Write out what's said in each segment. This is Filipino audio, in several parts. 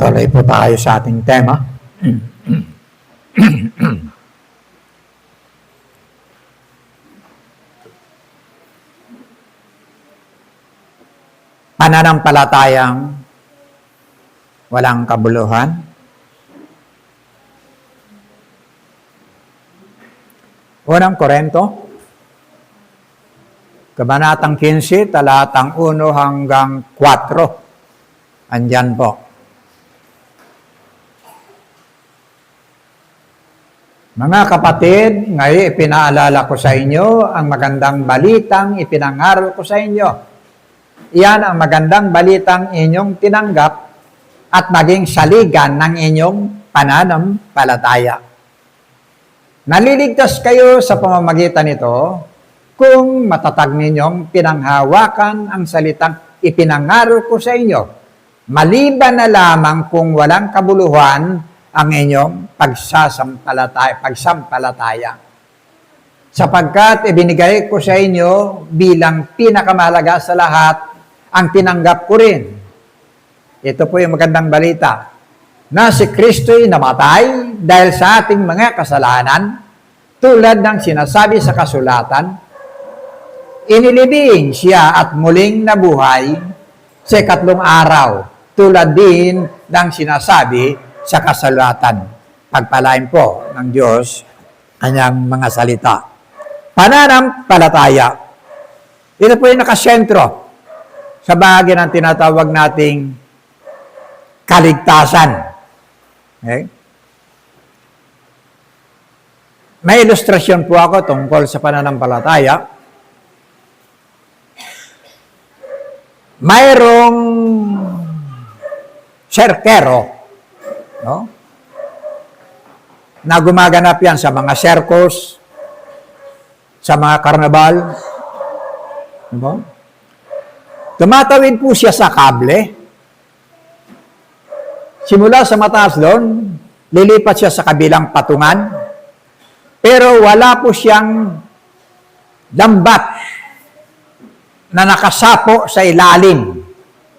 Tuloy po tayo sa ating tema. Pananampalatayang walang kabuluhan. Unang Korinto, Kabanatang 15, talatang 1 hanggang 4. Andyan po. Mga kapatid, ngayon ipinaalala ko sa inyo ang magandang balitang ipinangaral ko sa inyo. Iyan ang magandang balitang inyong tinanggap at maging saligan ng inyong pananampalataya. Naliligtas kayo sa pamamagitan nito kung matatag ninyong pinanghawakan ang salitang ipinangaral ko sa inyo, maliban na lamang kung walang kabuluhan ang inyong pagsampalataya. Sapagkat ibinigay ko sa inyo bilang pinakamahalaga sa lahat, ang tinanggap ko rin. Ito po yung magandang balita, na si Kristo'y namatay dahil sa ating mga kasalanan, tulad ng sinasabi sa kasulatan, inilibing siya at muling nabuhay sa ikatlong araw, tulad din ng sinasabi sa kasulatan. Pagpalain po ng Diyos kanyang mga salita. Pananampalataya. Ito po yung nakasentro sa bahagi ng tinatawag nating kaligtasan. Okay? May ilustrasyon po ako tungkol sa pananampalataya. Mayroong serkero, no? Na gumaganap yan sa mga circus, sa mga karnabal. No? Tumatawid po siya sa kable. Simula sa mataas doon, lilipat siya sa kabilang patungan. Pero wala po siyang lambat na nakasapo sa ilalim.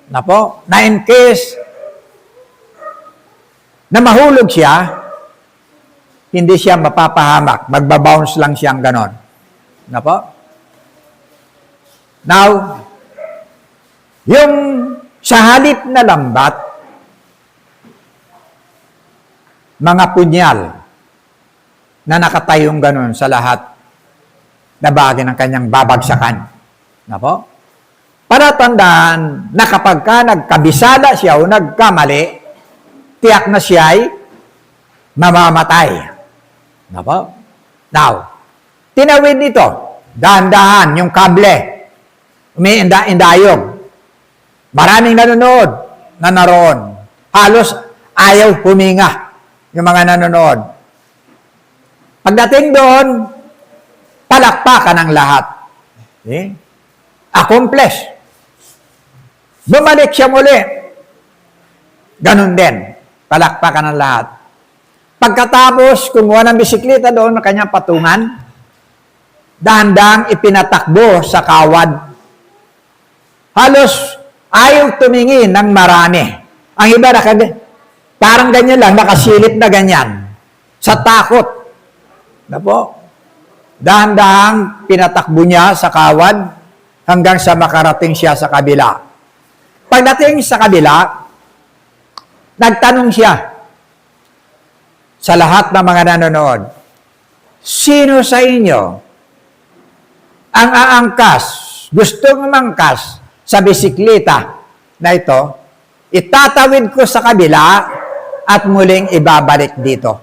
Na in case na mahulog siya, hindi siya mapapahamak. Magbabounce lang siyang ganon. Now, yung sa halip na lambat, mga punyal na nakatayong ganon sa lahat na bagay ng kanyang babagsakan. Para tandaan na kapag ka nagkabisala siya o nagkamali, tiyak na siya ay mamamatay. Now, tinawid nito, dahan-dahan yung kable, umiinda-indayog. Maraming nanonood na naroon. Halos ayaw huminga yung mga nanonood. Pagdating doon, palakpakan ang lahat. Accomplish. Bumalik siya muli. Ganun din. Palakpakan ang lahat. Pagkatapos, kumuha ng bisikleta doon na kanyang patungan, dahan-dahang ipinatakbo sa kawad. Halos ayaw tumingin ng marami. Ang iba, parang ganyan lang, nakasilip na ganyan. Sa takot. Dahan-dahang pinatakbo niya sa kawad hanggang sa makarating siya sa kabila. Pagdating sa kabila, nagtanong siya sa lahat ng mga nanonood, sino sa inyo ang aangkas, gustong umangkas sa bisikleta na ito, itatawid ko sa kabila at muling ibabalik dito.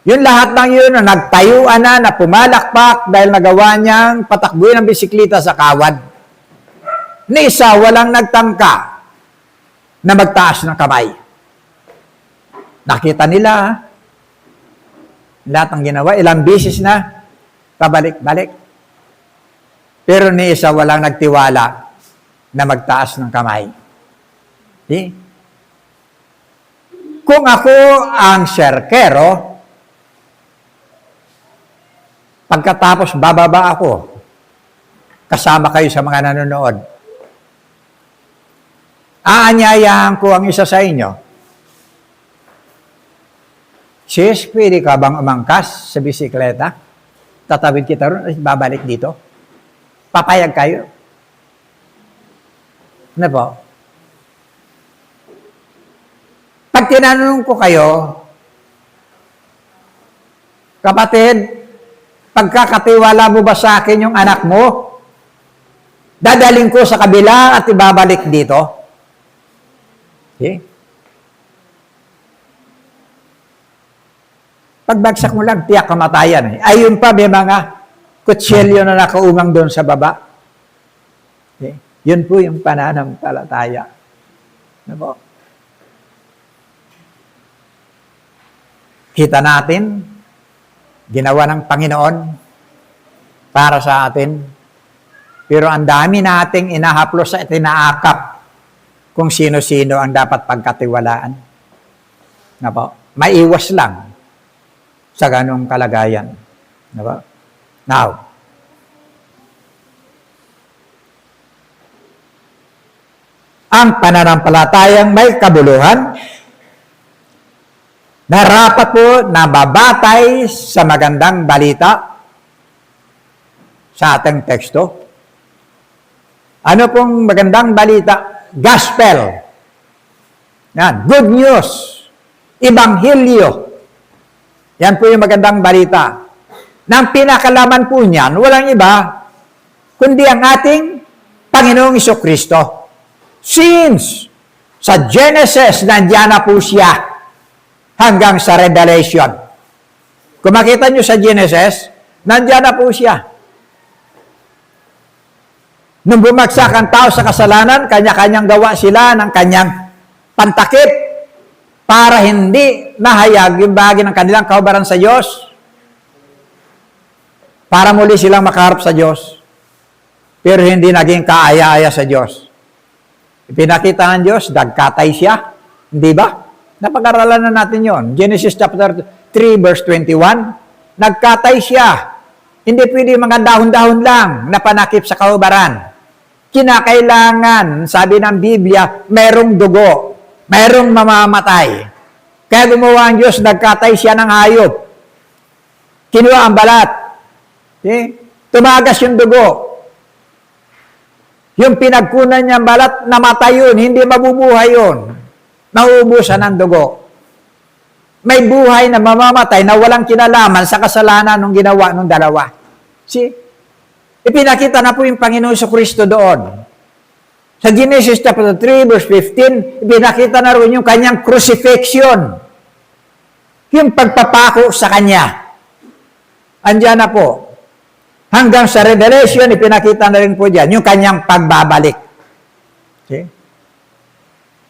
Yung lahat ng yun na nagtayuan na pumalakpak dahil nagawa niyang patakbuhin ang bisikleta sa kawad. Ni isa walang nagtangka na magtaas ng kamay. Nakita nila, lahat ng ginawa, ilang bisis na, pabalik-balik. Pero ni isa walang nagtiwala na magtaas ng kamay. Kung ako ang serkero, pagkatapos bababa ako, kasama kayo sa mga nanonood. Aanyayahan ko ang isa sa inyo Sis, pwede ka bang umangkas sa bisikleta? Tatawid kita ron, babalik dito. Papayag kayo. Ano po? Pag tinanong ko kayo, kapatid, pagkakatiwala mo ba sa akin yung anak mo? Dadaling ko sa kabila at ibabalik dito? Okay? Pagbagsak mo lang, tiyak kamatayan. Ayun pa, may mga kutsilyo na nakaumang doon sa baba. Okay? Yun po yung pananampalataya. Ano po? Kita natin, ginawa ng Panginoon para sa atin. Pero ang dami nating inahaplos at inaakap kung sino-sino ang dapat pagkatiwalaan. Ano po? Maiwas lang sa ganong kalagayan. Ano po? Now, ang pananampalatayang may kabuluhan, narapat po na babatay sa magandang balita sa ating teksto. Ano pong magandang balita? Gospel. Yan. Good news. Ebanghelyo. Yan po yung magandang balita. Nang pinakalaman po niyan, walang iba, kundi ang ating Panginoong Jesucristo. Since sa Genesis, nandiyan na po siya hanggang sa Revelation. Kung makita nyo sa Genesis, nandiyan na po siya. Nung bumagsak ang tao sa kasalanan, kanya-kanyang gawa sila ng kanyang pantakip para hindi nahayag yung bahagi ng kanilang kaubaran sa Diyos, para muli silang makaharap sa Diyos, pero hindi naging kaaya-aya sa Diyos. Ipinakita ng Diyos, dagkatay siya. Hindi ba? Napag-aralan na natin yon. Genesis chapter 3, verse 21. Nagkatay siya. Hindi pwede mga dahon-dahon lang na panakip sa kaubaran. Kinakailangan, sabi ng Biblia, mayroong dugo, mayroong mamamatay. Kaya gumawa ang Diyos, nagkatay siya ng hayop. Kinuha ang balat. Okay? Tumagas yung dugo. Yung pinagkunan niyang balat, namatay yun, hindi mabubuhay yun. Nauubusan ng dugo. May buhay na mamamatay na walang kinalaman sa kasalanan ng ginawa ng dalawa. See? Ipinakita na po yung Panginoon Jesucristo doon. Sa Genesis chapter 3, verse 15, ipinakita na rin yung kanyang crucifixion. Yung pagpapako sa kanya. Andiyan na po. Hanggang sa Revelation, ipinakita na rin po dyan yung kanyang pagbabalik. Okay?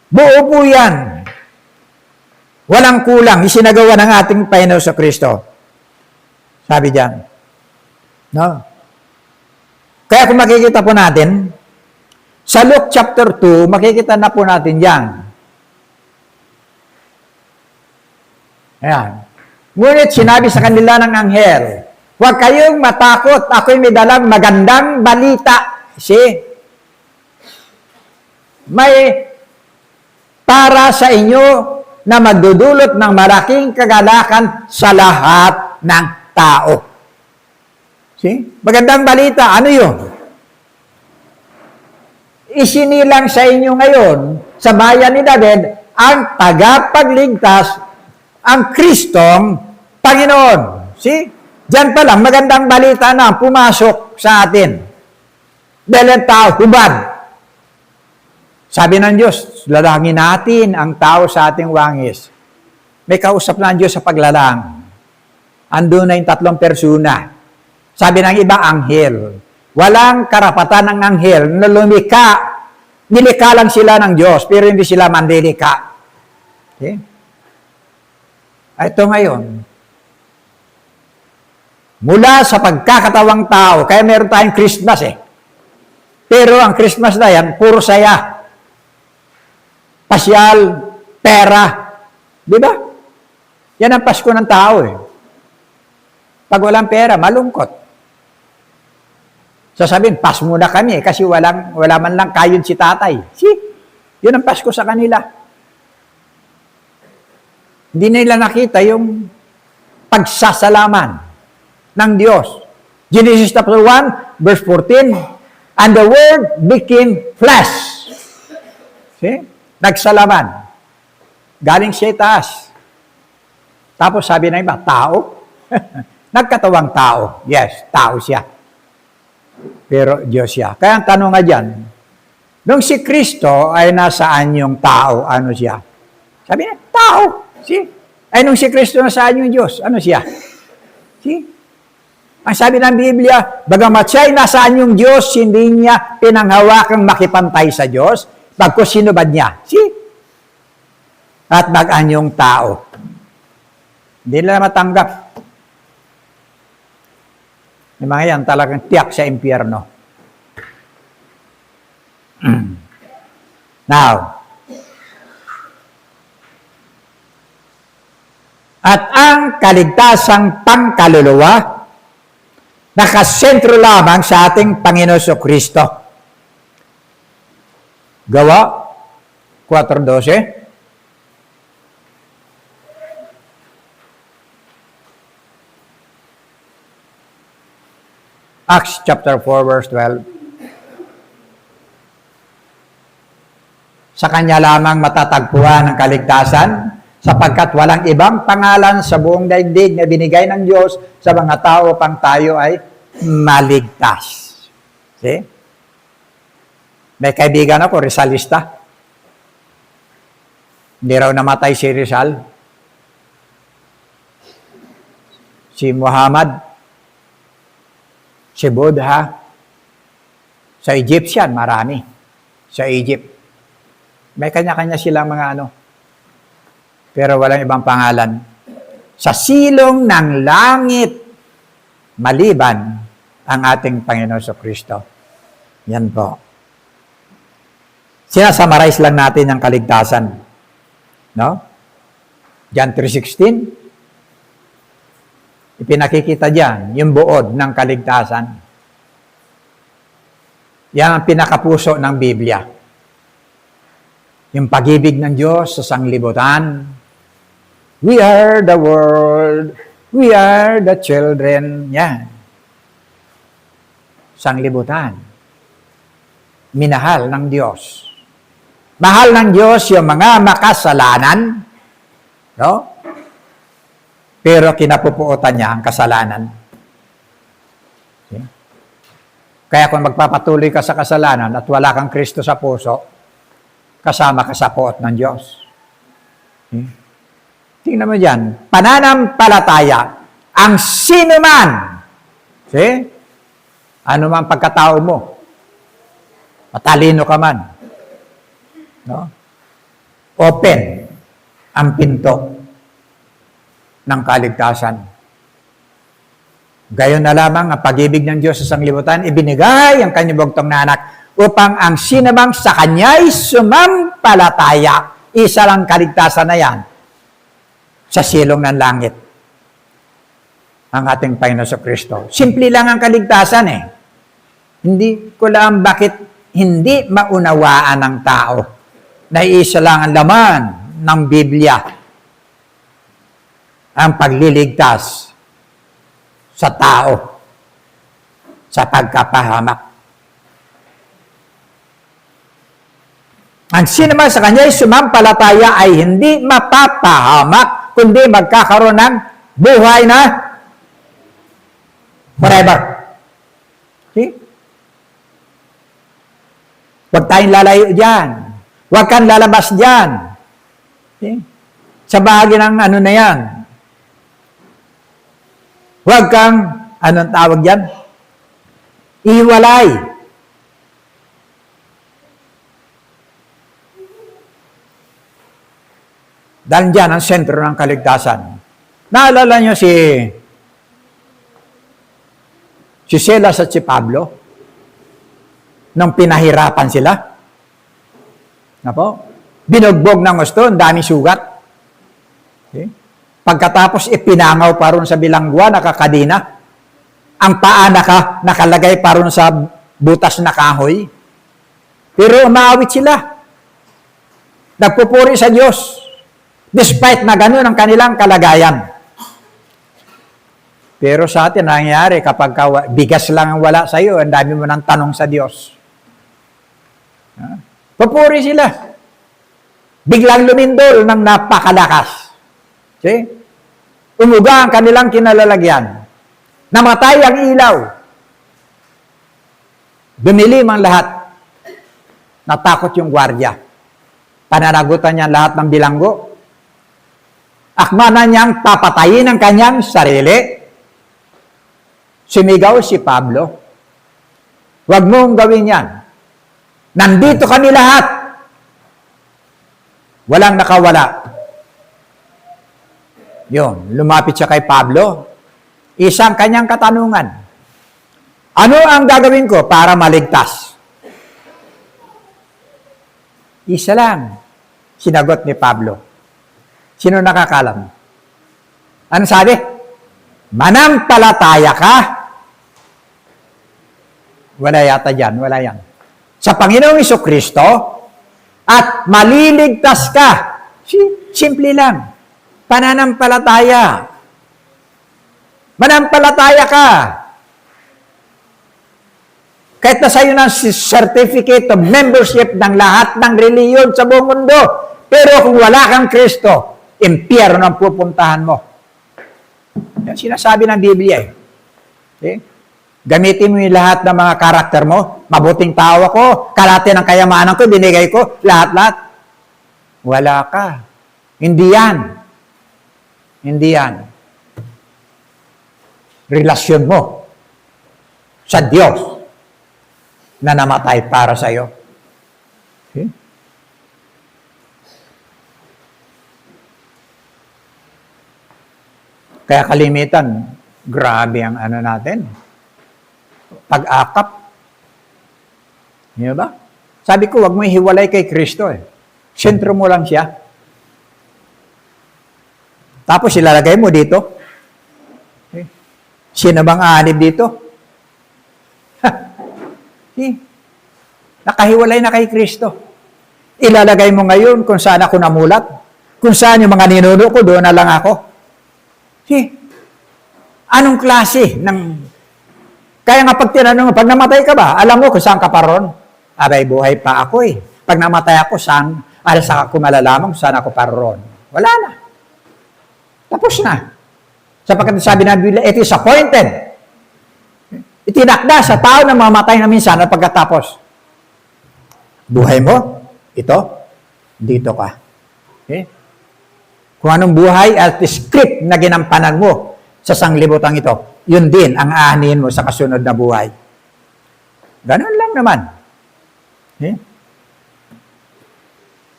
Buo po yan. Walang kulang. Isinagawa ng ating Panginoon Jesucristo. Sabi dyan. No? Kaya kung makikita po natin, sa Luke chapter 2, makikita na po natin yan. Ayan. Ngunit sinabi sa kanila ng anghel, huwag kayong matakot, ako'y may dalang magandang balita. See? May para sa inyo na magdudulot ng malaking kagalakan sa lahat ng tao. See? Magandang balita. Ano yun? Isinilang sa inyo ngayon, sa bayan ni David, ang tagapagligtas, ang Kristong Panginoon. See? Diyan pa lang, magandang balita na pumasok sa atin. Dahil tao, hubad. Sabi ng Diyos, lalangin natin ang tao sa ating wangis. May kausap na ang Diyos sa paglalang. Andun na yung 3 persona. Sabi ng iba, anghel. Walang karapatan ng anghel na lumika. Nilika lang sila ng Diyos, pero hindi sila mandilika. Okay? Ito ngayon, mula sa pagkakatawang tao, kaya meron tayong Christmas eh. Pero ang Christmas na yan, puro saya. Pasyal, pera. Di ba? Yan ang Pasko ng tao eh. Pag walang pera, malungkot. Sasabihin, pas muna kami kasi wala man lang kayon si tatay. See? Yun ang Pasko sa kanila. Hindi nila nakita yung pagsasalaman ng Diyos. Genesis chapter 1, verse 14, and the Word became flesh. See? Nagsalaman. Galing siya taas. Tapos sabi na iba, tao? Nagkatawang tao. Yes, tao siya. Pero Diyos siya. Kaya ang tanong nga dyan, nung si Kristo ay nasaan yung tao, ano siya? Sabi niya, tao. See? Ay nung si Kristo nasaan yung Diyos, ano siya? See? Ang sabi ng Biblia, bagamat siya ay nasaan yung Diyos, hindi niya pinanghawakang makipantay sa Diyos, bagkus sinubad niya. See? At bagaan yung tao. Hindi nila matanggap. Yung mga yan talagang tiyak sa impyerno. Now, at ang kaligtasang pangkaluluwa nakasentro lamang sa ating Panginoon Kristo. Gawa 4:12. Acts chapter 4, verse 12. Sa Kanya lamang matatagpuan ang kaligtasan, sapagkat walang ibang pangalan sa buong daigdig na binigay ng Diyos sa mga tao pang tayo ay maligtas. See? May kaibigan ako, Rizalista. Hindi raw namatay si Rizal. Si Muhammad. Si Buddha, sa Egyptian, marami. Sa Egypt. May kanya-kanya silang mga ano. Pero walang ibang pangalan. Sa silong ng langit, maliban ang ating Panginoon Kristo. Yan po. Sinasummarize lang natin ang kaligtasan. No? John 3:16. Ipinakikita diyan yung buod ng kaligtasan. Yan ang pinakapuso ng Biblia. Yung pag-ibig ng Diyos sa sanglibutan. We are the world. We are the children. Yan. Sanglibutan. Minahal ng Diyos. Mahal ng Diyos yung mga makasalanan. No? Pero kinapupuotan niya ang kasalanan. Okay? Kaya kung magpapatuloy ka sa kasalanan at wala kang Kristo sa puso, kasama ka sa puot ng Diyos. Okay? Tingnan mo dyan, pananampalataya, ang sino man, see? Ano man pagkatao mo, matalino ka man, no? Open ang pinto ng kaligtasan. Gayon na lamang ang pag-ibig ng Diyos sa sanglibutan, ibinigay ang kanyang bugtong na anak upang ang sinamang sa kanya'y sumampalataya. Isa lang kaligtasan na yan sa silong ng langit. Ang ating Panginoon Kristo. Simple lang ang kaligtasan eh. Hindi ko alam bakit hindi maunawaan ng tao na isa lang ang laman ng Biblia. Ang pagliligtas sa tao sa pagkapahamak. Ang sinama sa kanya ay sumampalataya ay hindi mapapahamak, kundi magkakaroon ng buhay na forever. See? Huwag tayong lalayo dyan. Huwag kang lalabas dyan. See? Sa bahagi ng ano na yan, huwag kang, anong tawag yan? Iwalay. Dahil dyan ang sentro ng kaligtasan. Naalala nyo si Silas at si Pablo? Nung pinahirapan sila? Binugbog ng gusto, ang dami sugat. Okay? Pagkatapos ipinangaw pa ron sa bilangguan, nakakadina. Ang paa nakalagay pa ron sa butas na kahoy. Pero umaawit sila. Nagpupuri sa Diyos. Despite na ganun ang kanilang kalagayan. Pero sa atin, nangyayari kapag bigas lang ang wala sa iyo, ang dami mo ng tanong sa Diyos. Papuri sila. Biglang lumindol ng napakalakas. See? Umuga ang kanilang kinalalagyan. Namatay ang ilaw. Dumilim ang lahat. Natakot yung gwardiya. Pananagutan niya lahat ng bilanggo. Akma na niyang papatayin ang kanyang sarili. Sumigaw si Pablo. Huwag mong gawin yan. Nandito kami lahat. Walang nakawala. Yun, lumapit siya kay Pablo. Isang kanyang katanungan. Ano ang gagawin ko para maligtas? Isa lang. Sinagot ni Pablo. Sino nakakalam? Ano sabi? Manampalataya ka? Wala yata dyan, wala yan. Sa Panginoong Jesucristo at maliligtas ka. Simple lang. Pananampalataya. Manampalataya ka. Kahit na sa'yo ng certificate of membership ng lahat ng reliyon sa buong mundo. Pero kung wala kang Kristo, impyerno ang pupuntahan mo. Yan sinasabi ng Biblia eh. Okay? Gamitin mo yung lahat ng mga karakter mo. Mabuting tao ako, kalahati ng kayamanan ko, binigay ko, lahat-lahat. Wala ka. Hindi yan. Hindi yan. Relasyon mo sa Diyos na namatay para sa iyo. Okay? Kaya kalimitan, grabe ang ano natin. Pag-akap. Di ba? Sabi ko, wag mo ihiwalay kay Kristo eh. Sentro mo lang siya. Tapos ilalagay mo dito. Okay. Sino bang aanib dito? Okay. Nakahiwalay na kay Kristo. Ilalagay mo ngayon kung saan ako namulat. Kung saan yung mga ninuno ko, doon na lang ako. See, anong klase ng... Kaya nga pag tinanong, pag namatay ka ba, alam mo kung saan ka pa ron? Abay, buhay pa ako eh. Pag namatay ako, saan ako malalaman kung saan ako pa ron? Wala na. Tapos na. Sapagkat sabi ng Biblia, it is appointed. Itinakda sa tao na mamatay na minsan at pagkatapos. Buhay mo, ito, dito ka. Okay? Kung anong buhay at script na ginampanan mo sa sanglibutang ito, yun din ang aanin mo sa kasunod na buhay. Ganun lang naman. Okay?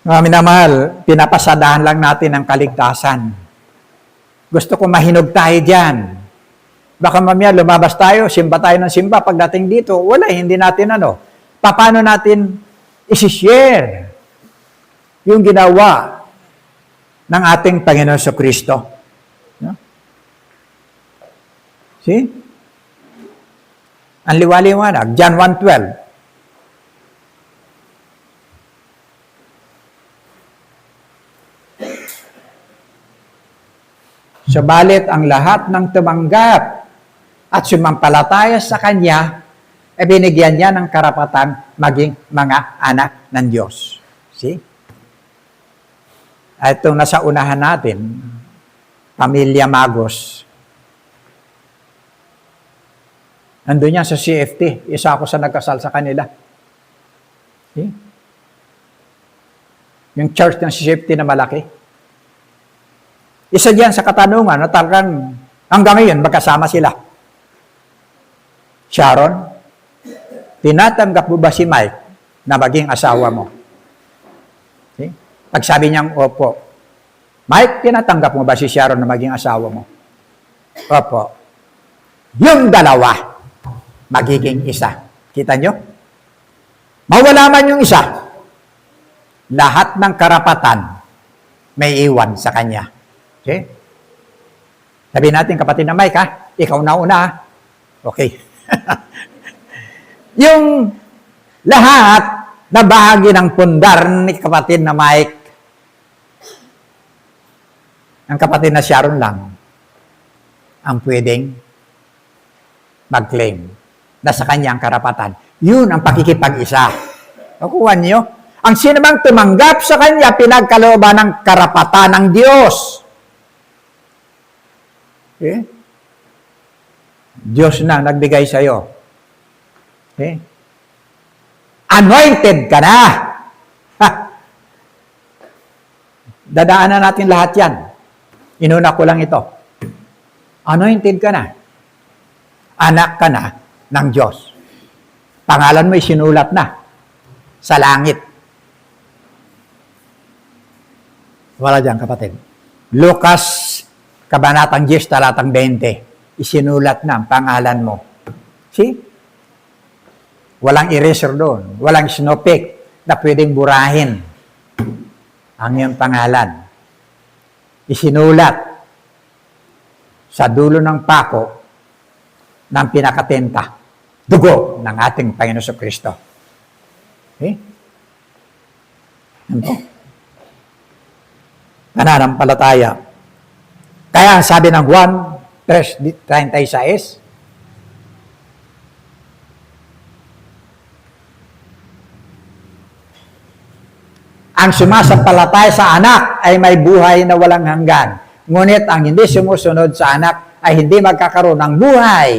Mga minamahal, pinapasadahan lang natin ang kaligtasan. Gusto ko mahinog tayo dyan. Baka mamaya lumabas tayo, simba tayo ng simba. Pagdating dito, wala, hindi natin ano. Paano natin isi-share yung ginawa ng ating Panginoon sa Kristo. No? See? Ang liwaliwanag. John 1:12. Subalit ang lahat ng tumanggap at sumampalataya sa Kanya, e binigyan niya ng karapatan maging mga anak ng Diyos. See? At itong nasa unahan natin, Pamilya Magos. Nandun yan sa CFT. Isa ako sa nagkasal sa kanila. See? Yung church ng CFT na malaki. Isa diyan sa katanungan na talagang hanggang ngayon magkasama sila. Sharon, tinatanggap mo ba si Mike na maging asawa mo? See? Pag sabi niyang, opo. Mike, tinatanggap mo ba si Sharon na maging asawa mo? Opo. Yung dalawa, magiging isa. Kita nyo? Mawala man yung isa, lahat ng karapatan may iwan sa kanya. Okay? Sabihin natin, kapatid na Mike, ha? Ikaw na una, ha? Okay. Yung lahat na bahagi ng pundar ni kapatid na Mike, Ang kapatid na Sharon lang ang pwedeng mag-claim na sa kanya ang karapatan. Yun ang pakikipag-isa. Nakuha niyo? Ang sino bang tumanggap sa kanya, pinagkalooban ng karapatan ng Diyos. Okay? Diyos na nagbigay sa iyo. Okay? Anointed ka na. Ha! Dadaanan natin lahat yan. Inuna ko lang ito. Anointed ka na. Anak ka na ng Diyos. Pangalan mo isinulat na sa langit. Wala dyan, kapatid. Lucas, Kabanatang 10, talatang 20. Isinulat na ang pangalan mo. See? Walang eraser doon. Walang snowpick na pwedeng burahin ang iyong pangalan. Isinulat sa dulo ng pako ng pinakatenta, dugo ng ating Panginoon Kristo. Okay? Ano po? Pananampalataya. Kaya sabi ng Juan 3:36, ang sumasampalataya sa anak ay may buhay na walang hanggan. Ngunit ang hindi sumusunod sa anak ay hindi magkakaroon ng buhay.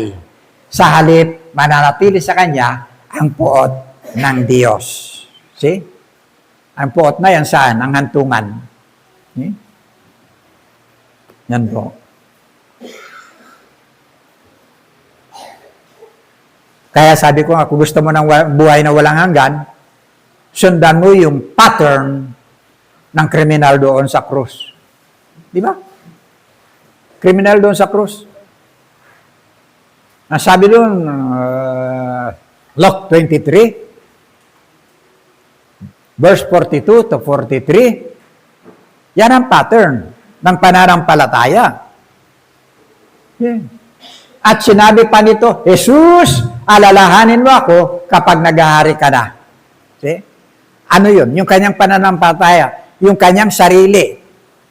Sa halip, mananatili sa kanya ang puot ng Diyos. See? Ang puot na yan saan? Ang hantungan. See? Yan po. Kaya sabi ko nga, kung gusto mo ng buhay na walang hanggan, sundan mo yung pattern ng kriminal doon sa krus. Di ba? Kriminal doon sa krus. Ang sabi doon, Luke 23, verse 42 to 43, yan ang pattern ng pananampalataya. Yeah. At sinabi pa nito, Jesus, alalahanin mo ako kapag naghahari ka na. See? Ano yun? Yung kanyang pananampalataya, yung kanyang sarili.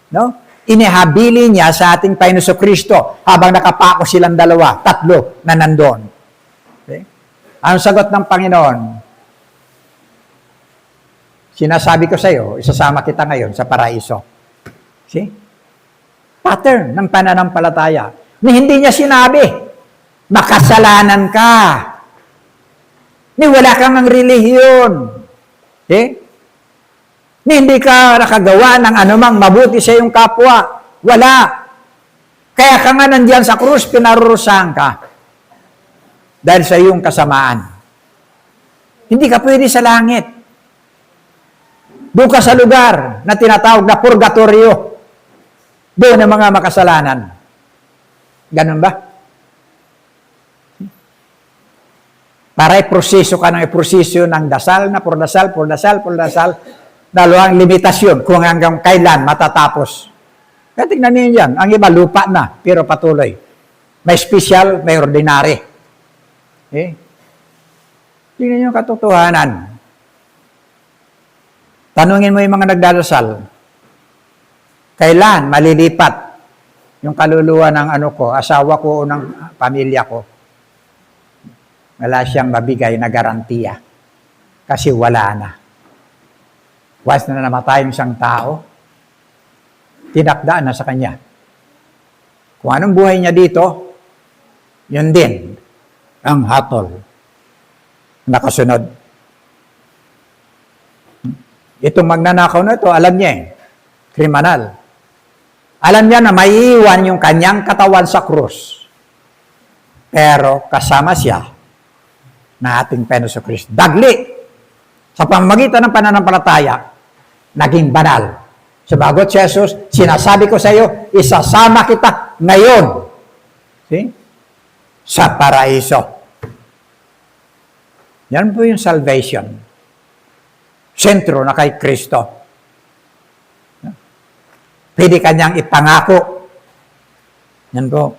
No? Inihabili niya sa ating Panginoon Kristo habang nakapako silang dalawa, tatlo na nandoon. Okay? Ang sagot ng Panginoon, sinasabi ko sa iyo, isasama kita ngayon sa paraiso. See? Pattern ng pananampalataya. Ni hindi niya sinabi, makasalanan ka. Ni wala kang ang relihiyon. Okay? Ni hindi ka nakagawa ng anumang mabuti sa iyong kapwa. Wala. Kaya ka nga nandiyan sa krus, pinarurusahan ka. Dahil sa iyong kasamaan. Hindi ka pwede sa langit. Doon ka sa lugar na tinatawag na purgatorio. Doon ang mga makasalanan. Ganun ba? Para iproseso ka ng iproseso ng dasal na purdasal, dalawang limitasyon kung hanggang kailan matatapos. Kaya tingnan niyo yan. Ang iba lupa na, pero patuloy. May special, may ordinary. Okay? Tingnan niyo yung katotohanan. Tanungin mo yung mga nagdadasal. Kailan malilipat yung kaluluwa ng asawa ko o ng pamilya ko? Wala siyang mabigay na garantiya. Kasi wala na. Once na namatay yung isang tao, tinakdaan na sa kanya. Kung anong buhay niya dito, yun din ang hatol. Nakasunod. Itong magnanakaw na ito, alam niya kriminal. Alam niya na maiiwan yung kanyang katawan sa krus. Pero kasama siya na ating Panginoon Kristo. Dagli. Sa pamamagitan ng pananampalataya, naging banal. Sabagot si Jesus, sinasabi ko sa iyo, isasama kita ngayon. See? Sa paraiso. Yan po yung salvation. Sentro na kay Kristo. Pwede kanyang ipangako. Yan po.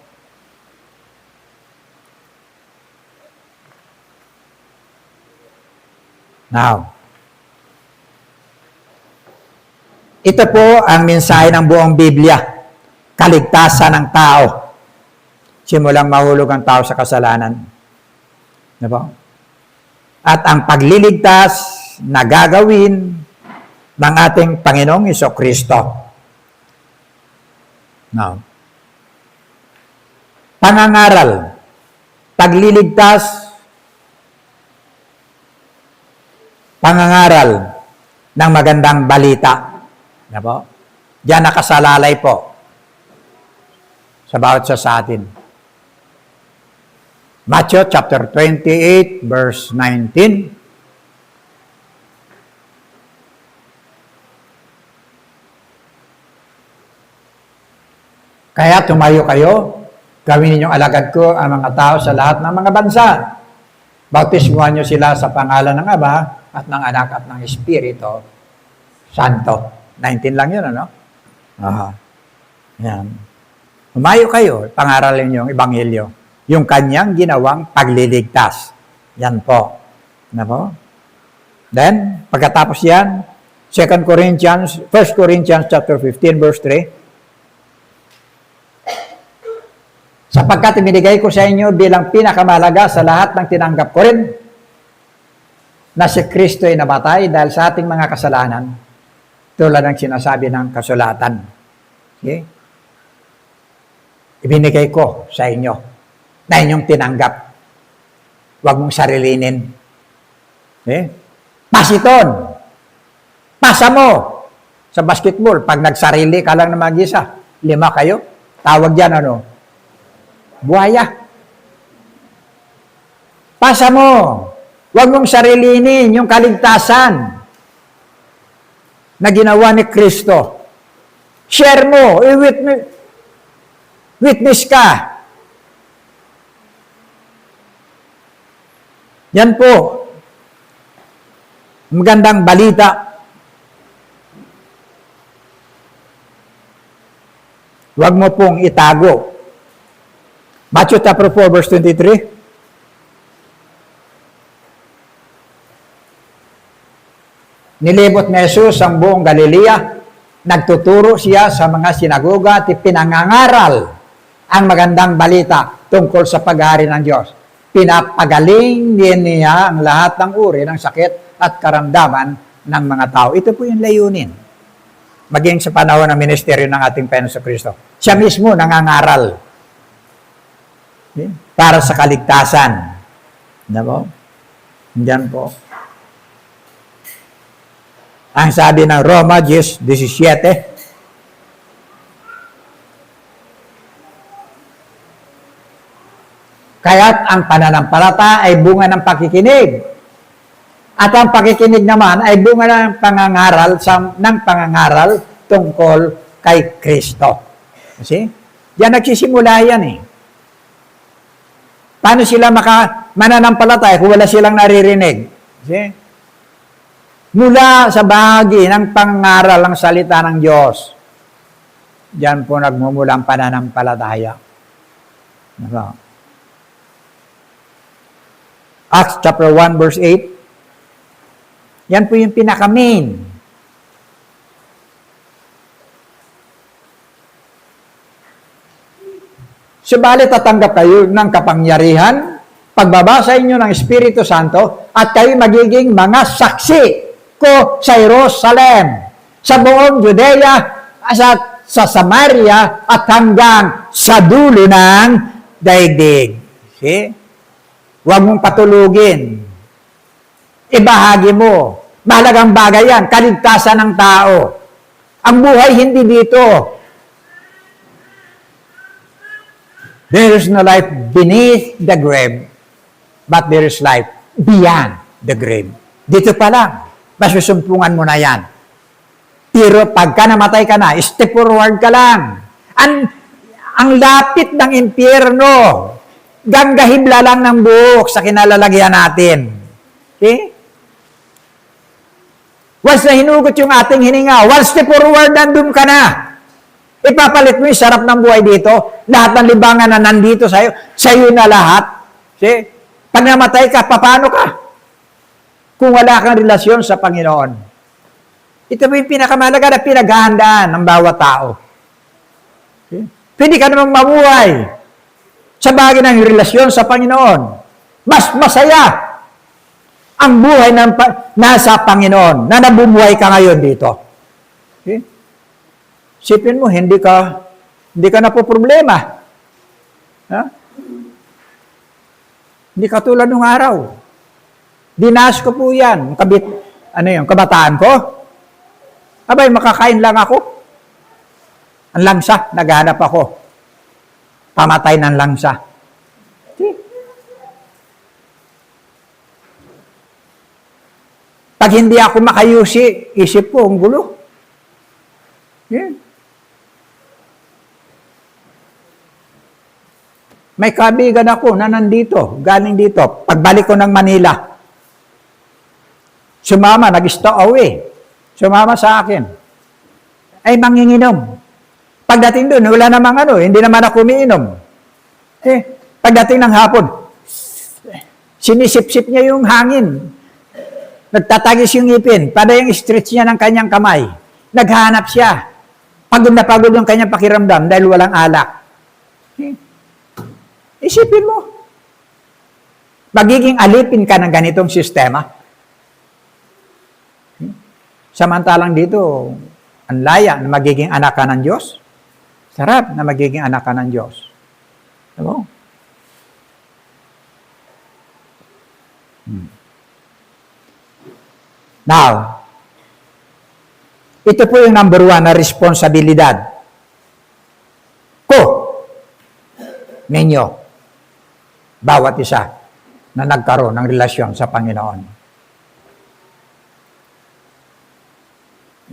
Now, ito po ang mensahe ng buong Biblia. kaligtasan ng tao. Simulang mahulog ang tao sa kasalanan. Diba? At ang pagliligtas na gagawin ng ating Panginoong Jesucristo. Now, pangangaral, pagliligtas, pangangaral ng magandang balita. Diba? Diyan nakasalalay po sa bawat sa atin. Matthew chapter 28, verse 19. Kaya tumayo kayo, gawin ninyong alagad ko ang mga tao sa lahat ng mga bansa. Bautismuhan niyo sila sa pangalan ng Ama at ng Anak at ng Espiritu Santo. 19 lang yun, ano? Aha. Yan. Tumayo kayo, pangaralin niyo yung Ebanghelyo. Yung kanyang ginawang pagliligtas. Yan po. Na po? Then, pagkatapos yan, 1 Corinthians chapter 15, verse 3. Sapagkat ibinigay ko sa inyo bilang pinakamahalaga sa lahat ng tinanggap ko rin, na si Kristo ay namatay dahil sa ating mga kasalanan, tulad ng sinasabi ng kasulatan. Okay? Ibinigay ko sa inyo na inyong tinanggap. Huwag mong sarilinin. Okay? Pasiton. Pasa mo. Sa basketball, pag nagsarili ka lang na mag-isa, 5 kayo, tawag yan ano? Buhaya. Pasa mo. Huwag mong sarilinin yung kaligtasan na ginawa ni Kristo. Share mo. Witness ka. Yan po. Magandang balita. Huwag mo pong itago. Matthew chapter 4, verse 23. Nilibot ni Jesus ang buong Galilea. Nagtuturo siya sa mga sinagoga at pinangangaral ang magandang balita tungkol sa paghari ng Diyos. Pinapagaling din niya ang lahat ng uri ng sakit at karamdaman ng mga tao. Ito po yung layunin. Maging sa panahon ng ministeryo ng ating Panginoon Kristo. Siya mismo nangangaral. Okay? Para sa kaligtasan. Diba? Diyan po. Ang sabi ng Roma 10:17, kaya't ang pananampalataya ay bunga ng pakikinig. At ang pakikinig naman ay bunga ng pangangaral tungkol kay Kristo. Kasi, yan nagsisimula yan eh. Paano sila mananampalataya kung wala silang naririnig? Kasi, mula sa bahagi ng pangangaral ng salita ng Diyos, diyan po nagmumula ang pananampalataya. Diba? Acts chapter 1 verse 8. Yan po yung pinaka-main. Subalit tatanggap kayo ng kapangyarihan, pagbaba sa inyo ng Espiritu Santo, at kayo magiging mga saksi ko sa Jerusalem, sa buong Judea, sa Samaria, at hanggang sa dulo ng daigdig. See? Huwag mong patulugin. Ibahagi mo. Mahalagang bagay yan. Kaligtasan ng tao. Ang buhay hindi dito. There is no life beneath the grave, but there is life beyond the grave. Dito pa lang. Masusumpungan mo na yan. Pero pagka namatay ka na, step forward ka lang. Ang lapit ng impyerno. Ganggahibla lang ng buhok sa kinalalagyan natin. Okay? Once na hinugot yung ating hininga, one step forward, nandun ka na. Ipapalit mo yung sarap ng buhay dito. Lahat ng libangan na nandito sa'yo, sa'yo na lahat. See? Pag namatay ka, paano ka? Kung wala kang relasyon sa Panginoon. Ito po yung pinakamahalaga na pinaghahandaan ng bawat tao. Okay? Pwede ka namang mabuhay sa bagay ng relasyon sa Panginoon. Mas masaya ang buhay ng nasa Panginoon na nabubuhay ka ngayon dito. Okay? Sipin mo, hindi ka na po problema. Ha? Hindi ka tulad nung araw. Dinas ko po yan. Kabataan ko. Abay, makakain lang ako. Ang langsa, naghanap ako. Pamatay ng langsa. Okay? Pag hindi ako makayusi, isip ko, ang gulo. Yeah. May kaibigan ako na nandito, galing dito. Pagbalik ko ng Manila, sumama, nag-stowaway. Sumama sa akin. Ay, manginginom. Pagdating doon, wala namang hindi naman ako umiinom. Pagdating ng hapon, sinisip-sip niya yung hangin. Nagtatagis yung ngipin. Pada yung stretch niya ng kanyang kamay. Naghanap siya. Pagod na pagod yung kanyang pakiramdam dahil walang alak. Isipin mo. Magiging alipin ka ng ganitong sistema. Samantalang dito, ang laya na magiging anak ka ng Diyos. Sarap na magiging anak ka ng Diyos. Diba? Now, ito po yung number 1 na responsibilidad ko, ninyo, bawat isa na nagkaroon ng relasyon sa Panginoon.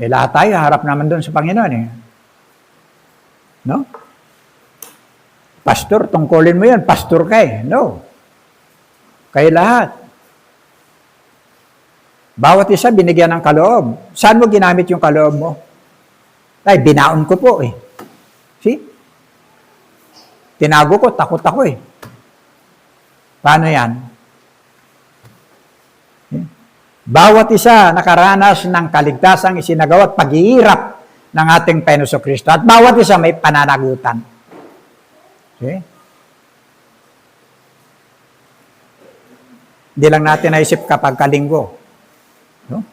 Lahat tayo, harap naman doon sa Panginoon No? Pastor, tungkulin mo yan, pastor ka No. Kayo lahat. Bawat isa binigyan ng kaloob. Saan mo ginamit yung kaloob mo? Ay, binaon ko po See? Tinago ko, takot ako Paano yan? Bawat isa nakaranas ng kaligtasang isinagawa at paghihirap ng ating Panginoon Kristo. At bawat isa may pananagutan. Okay? Hindi lang natin naisip kapag kalinggo. No?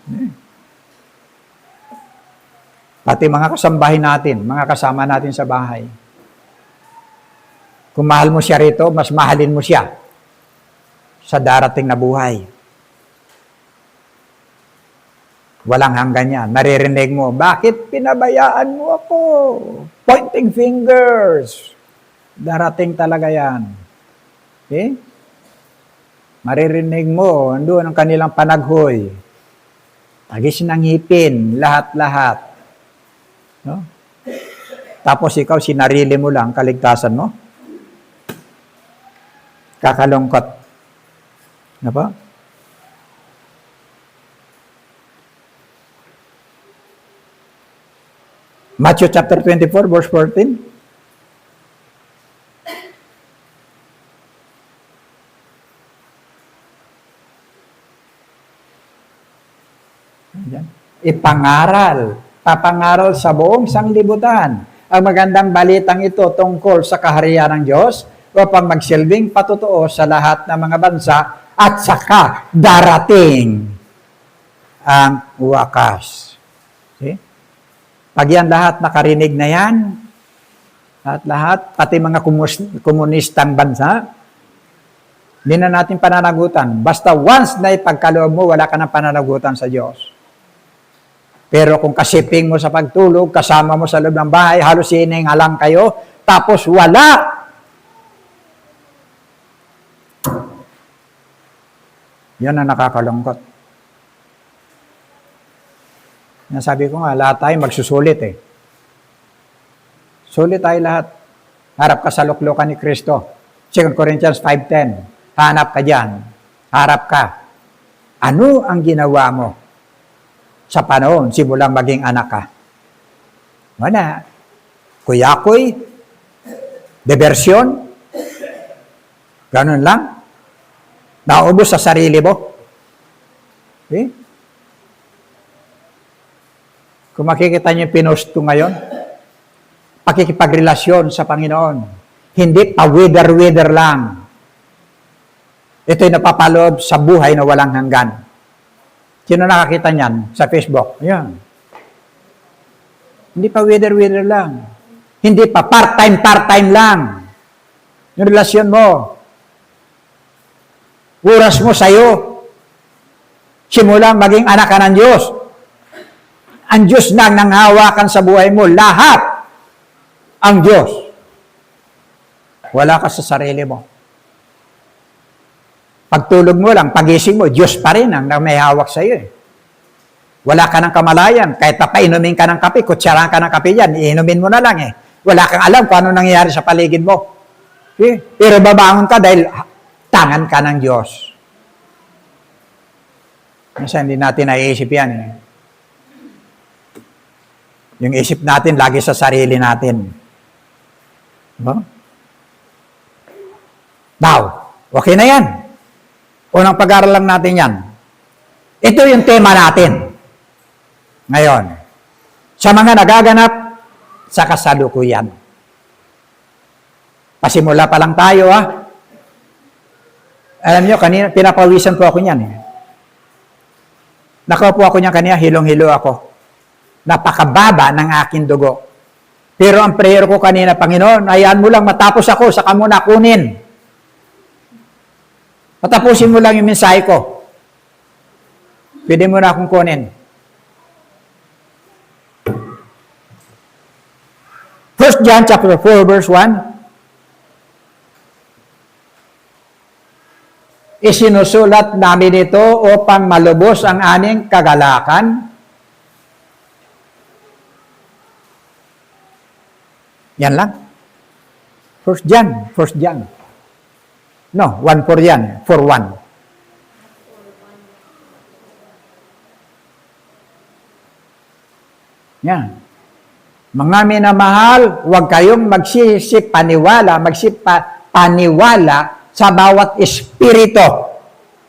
Pati mga kasambahin natin, mga kasama natin sa bahay. Kung mahal mo siya rito, mas mahalin mo siya sa darating na buhay. Walang hanggan yan. Naririnig mo, bakit pinabayaan mo ako? Pointing fingers. Darating talaga yan. Okay? Maririnig mo, andun ang kanilang panaghoy. Tagis ng ngipin, lahat-lahat. No? Tapos ikaw, sinarili mo lang, kaligtasan mo. Kakalungkot. Ano ba? Matthew chapter 24, verse 14. Papangaral sa buong sanglibutan ang magandang balitang ito tungkol sa kaharian ng Diyos upang magsilbing patotoo sa lahat ng mga bansa at saka darating ang wakas. Okay? Pag yan lahat nakarinig na yan, at lahat, pati mga komunistang bansa, hindi na natin pananagutan. Basta once na ipagkaloob mo, wala ka ng pananagutan sa Diyos. Pero kung kasiping mo sa pagtulog, kasama mo sa loob ng bahay, halos hiningalang kayo, tapos wala. Yan ang nakakalungkot. Nasabi ko nga, lahat tayo magsusulit Sulit tayo lahat. Harap ka sa luklukan ni Kristo. 2 Corinthians 5:10. Hanap ka dyan. Harap ka. Ano ang ginawa mo sa panahon simulang maging anak ka? Wala. Kuyakoy, diversyon, ganun lang. Naubos sa sarili mo. Okay? Kung makikita niyo yung pinost ko ngayon, pakikipagrelasyon sa Panginoon. Hindi pa-wither-wither lang. Ito'y napapaloob sa buhay na walang hanggan. Sino nakakita niyan sa Facebook? Ayan. Hindi pa wither-wither lang. Hindi pa part-time lang. Yung relasyon mo. Oras mo sa'yo. Simulang maging anak ka ng Diyos. Ang Diyos na ang nanghawakan sa buhay mo. Lahat ang Diyos. Wala ka sa sarili mo. Pagtulog mo lang, pagising mo, Diyos pa rin ang may hawak sa iyo. Wala ka ng kamalayan. Kahit painumin ka ng kape, kutsarahan ka ng kape yan, iinumin mo na lang eh. Wala kang alam kung ano nangyayari sa paligid mo. Pero babangon ka dahil tangan ka ng Diyos. Minsan hindi natin naiisip yan eh. Yung isip natin lagi sa sarili natin. Diba? Now, okay na yan. Unang pag-aaral lang natin yan. Ito yung tema natin. Ngayon, sa mga nagaganap sa kasalukuyan. Pasimula pa lang tayo, ha? Alam nyo, kanina, pinapawisan po ako niyan. Eh. Nakaupo ako niyan kanina, hilong-hilo ako. Napakababa ng aking dugo. Pero ang prayer ko kanina, Panginoon, hayaan mo lang matapos ako, saka mo na kunin. Patapusin mo lang yung mensahe ko. Pwede mo na akong kunin. 1 John chapter 4 verse 1. Isinusulat namin ito upang malubos ang aning kagalakan. Yan lang. 1 John. No, 1:4 yan. 4:1. Yan. Mga minamahal, huwag kayong magsipaniwala sa bawat espiritu.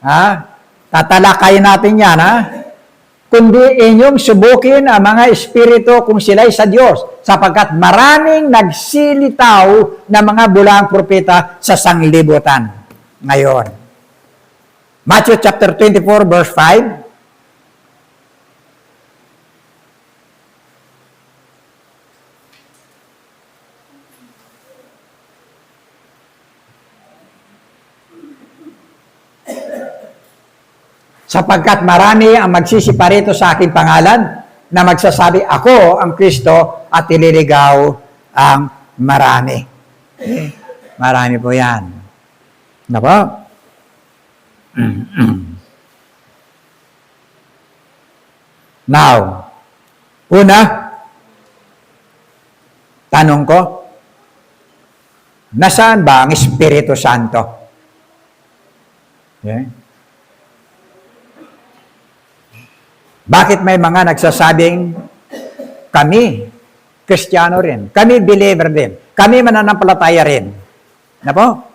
Ha? Tatalakayin natin yan, ha? Kundi inyong subukin ang mga espiritu kung sila'y sa Diyos, sapagkat maraming nagsilitaw na mga bulaang propeta sa sanglibutan. Ngayon, Matthew chapter 24 verse 5. Sapagkat marami ang magsisiparito sa aking pangalan na magsasabi, ako ang Kristo at ililigaw ang marami. Okay? Marami po yan. Nako? Now, una, tanong ko, nasaan ba ang Espiritu Santo? Okay? Bakit may mga nagsasabing kami, Kristiyano rin, kami believer din, kami mananampalataya rin. Napo?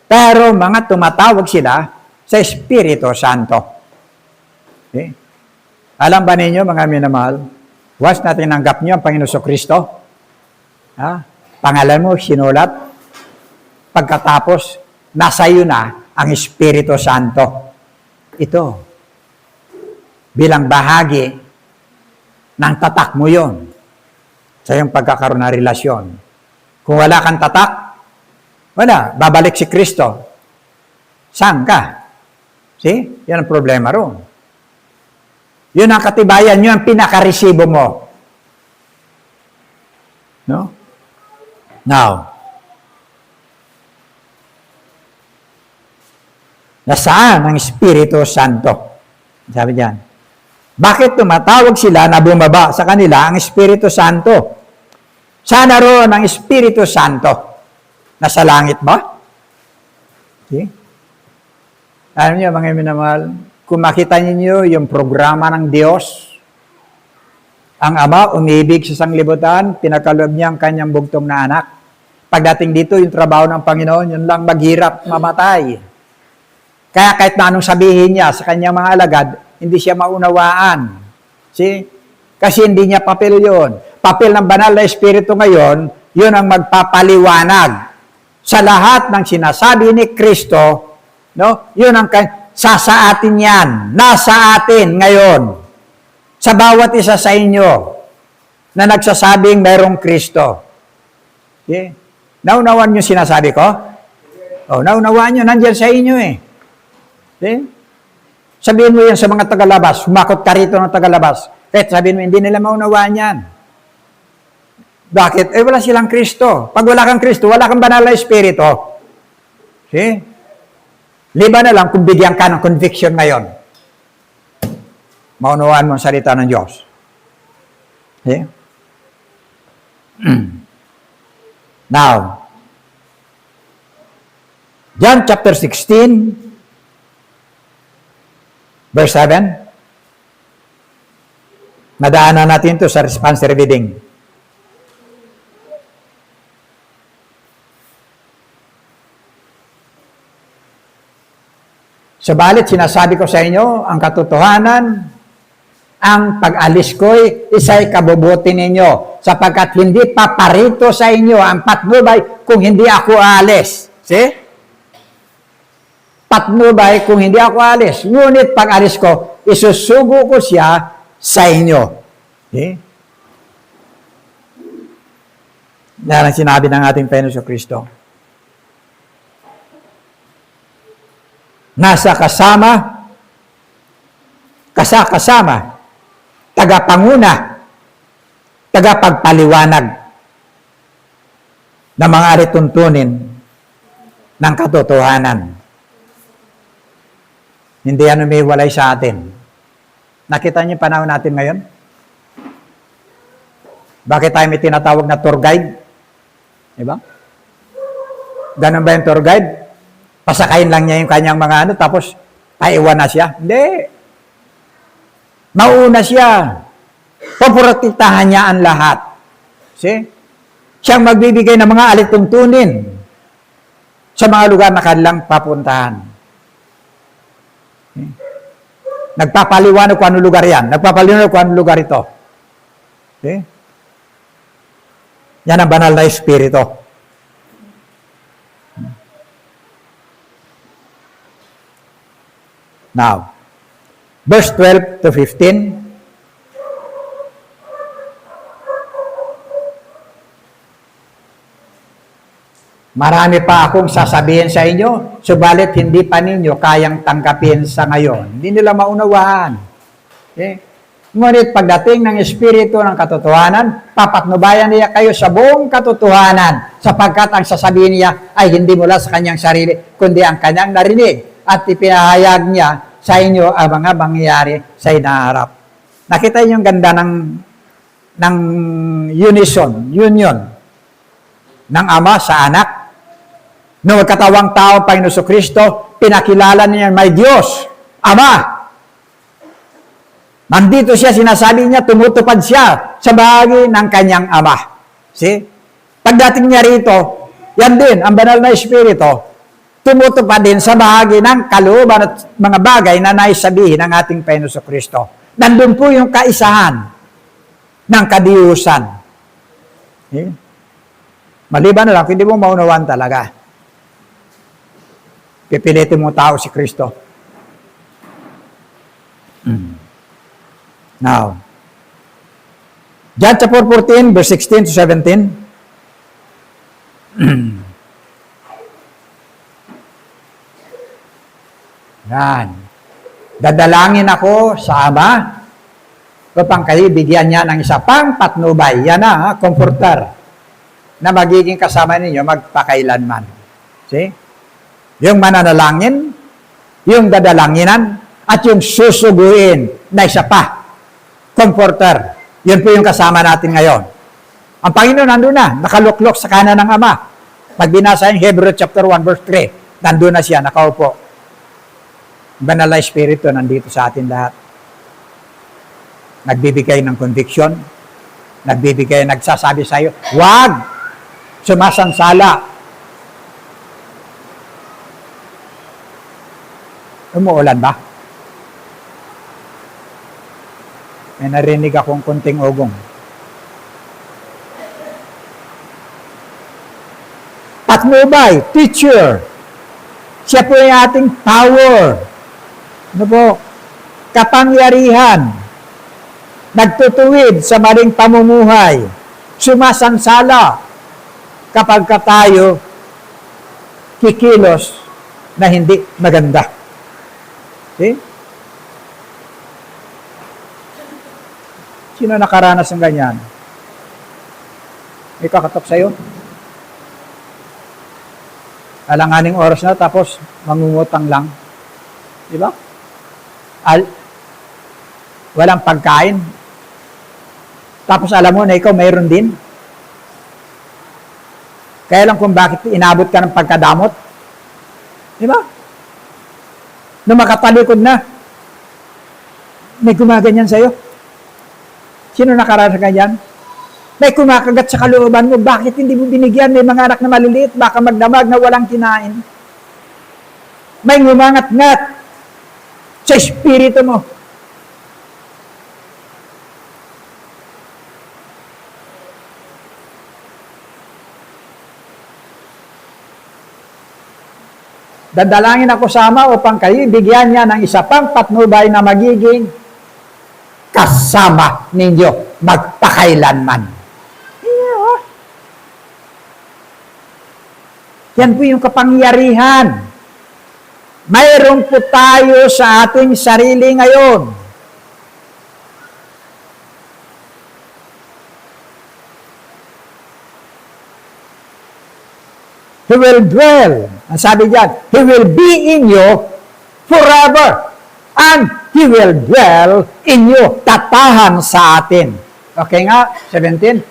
Pero mga tumatawag sila sa Espiritu Santo. Okay? Alam ba ninyo, mga minamahal, once na tinanggap nyo ang Panginoon Kristo, pangalan mo, sinulat, pagkatapos, nasa iyo na ang Espiritu Santo. Ito. Bilang bahagi ng tatak mo yon sa iyong pagkakaroon ng relasyon. Kung wala kang tatak, wala, babalik si Kristo. Saan ka? See? Yan ang problema roon. Yun ang katibayan, yun ang pinakaresibo mo. No? Now, nasaan ang Espiritu Santo? Sabi diyan. Bakit tumatawag sila na bumaba sa kanila ang Espiritu Santo? Sana roon ang Espiritu Santo. Nasa langit ba? Okay? Alam niyo, mga minamahal, kung makita niyo yung programa ng Diyos, ang Ama umibig sa sanglibutan, pinakalob niya ang kanyang bugtong na anak. Pagdating dito, yung trabaho ng Panginoon, yun lang maghirap, mamatay. Kaya kahit na anong sabihin niya sa kanyang mga alagad, hindi siya maunawaan. See? Kasi hindi niya papel yon. Papel ng banal na Espiritu ngayon, Yun ang magpapaliwanag sa lahat ng sinasabi ni Kristo. No? Yun ang sa atin yan. Nasa atin ngayon. Sa bawat isa sa inyo na nagsasabing mayroong Kristo. Okay? Naunawan nyo sinasabi ko? Naunawaan nyo. Nandiyan sa inyo eh. Okay? Sabihin mo yan sa mga tagalabas. Sumakot ka rito ng tagalabas. Kahit sabihin mo, hindi nila maunawaan yan. Bakit? Wala silang Kristo. Pag wala kang Kristo, wala kang banal na Espiritu. See? Liba na lang kung bigyan ka ng conviction ngayon. Maunawaan mo ang salita ng Diyos. See? Now, John chapter 16, verse 7. Nadaanan natin ito sa responsive reading. Subalit, sinasabi ko sa inyo, ang katotohanan, ang pag-alis ko'y isa'y kabubuti ninyo, sapagkat hindi paparito sa inyo ang patnubay kung hindi ako alis. See? Patnubay kung hindi ako alis. Ngunit pag-alis ko, isusugo ko siya sa inyo. See? Yan ang sinabi ng ating Panginoon Kristo. Nasa kasama, tagapanguna, tagapagpaliwanag ng mga alituntunin ng katotohanan. Hindi yan umiwalay sa atin. Nakita niyo yung panahon natin ngayon? Bakit tayo may tinatawag na tour guide? Diba? Ganun ba yung tour guide? Pasakayin lang niya yung kanyang mga tapos paiwan na siya. Hindi. Mauna siya. Poprotektahan niya ang lahat. See? Siyang magbibigay ng mga alituntunin sa mga lugar na kanilang papuntahan. See? Nagpapaliwanag kung anong lugar yan. Nagpapaliwanag kung anong lugar ito. See? Yan ang banal na Espiritu. Now, verse 12 to 15. Marami pa akong sasabihin sa inyo, subalit hindi pa ninyo kayang tanggapin sa ngayon. Hindi nila maunawaan. Okay? Ngunit pagdating ng Espiritu ng katotohanan, papatnubayan niya kayo sa buong katotohanan, sapagkat ang sasabihin niya ay hindi mula sa kanyang sarili, kundi ang kanyang narinig. At ipinahayag niya sa inyo ang mga mangyayari sa inaharap. Nakita niyo yung ganda ng union ng Ama sa Anak. Nung magkatawang tao, Panginoon Kristo, pinakilala niya may Diyos, Ama. Nandito siya, sinasabi niya, tumutupad siya sa bahagi ng kanyang Ama. See? Pagdating niya rito, yan din, ang banal na Espiritu, tumutupad din sa bahagi ng kalooban at mga bagay na naisabihin ng ating Panginoon Kristo. Nandun po yung kaisahan ng kadiyusan. Okay? Maliban na lang, hindi mo maunawaan talaga. Pipilitin mo tao si Kristo. Now, John chapter 14, verse 16 to 17. Yan. Dadalangin ako sa Ama upang kayo bigyan niya ng isa pang patnubay. Yan na, comforter na magiging kasama ninyo magpakailanman. See? Yung mananalangin, yung dadalanginan, at yung susuguin na isa pa. Comforter. Yun po yung kasama natin ngayon. Ang Panginoon nandun na, nakaluklok sa kanan ng Ama. Pag binasa yung Hebrews chapter 1 verse 3, nandun na siya, nakaupo. Banal na Espiritu nandito sa atin lahat. Nagbibigay ng conviction, nagsasabi sa iyo, wag sumasansala. Umuulan ba? May narinig akong kunting ugong. Patnubay, teacher. Siya po ay ating power. Ano po? Kapangyarihan. Nagtutuwid sa maling pamumuhay. Sumasansala kapag tayo kikilos na hindi maganda. Okay? Sino nakaranas ng ganyan? May kakatok sa'yo? Alanganing oras na, tapos mangungutang lang. Di ba? Walang pagkain. Tapos alam mo na ikaw mayroon din. Kaya lang kung bakit inabot ka ng pagkadamot. Di ba? Nung makatalikod na, may gumaganyan sa'yo. Sino nakaranas ng ganyan? May kumakagat sa kalooban mo, bakit hindi mo binigyan? May mga anak na maliliit, baka magdamag na walang kinain. May ngumangat-ngat sa espiritu mo. Dadalangin ako sama upang kayo bigyan niya ng isa pang patnubay na magiging kasama ninyo magpakailanman. Yan po yung kapangyarihan. Mayroon po tayo sa ating sarili ngayon. He will dwell. Ang sabi diyan, He will be in you forever. And He will dwell in you. Tatahan sa atin. Okay nga? 17?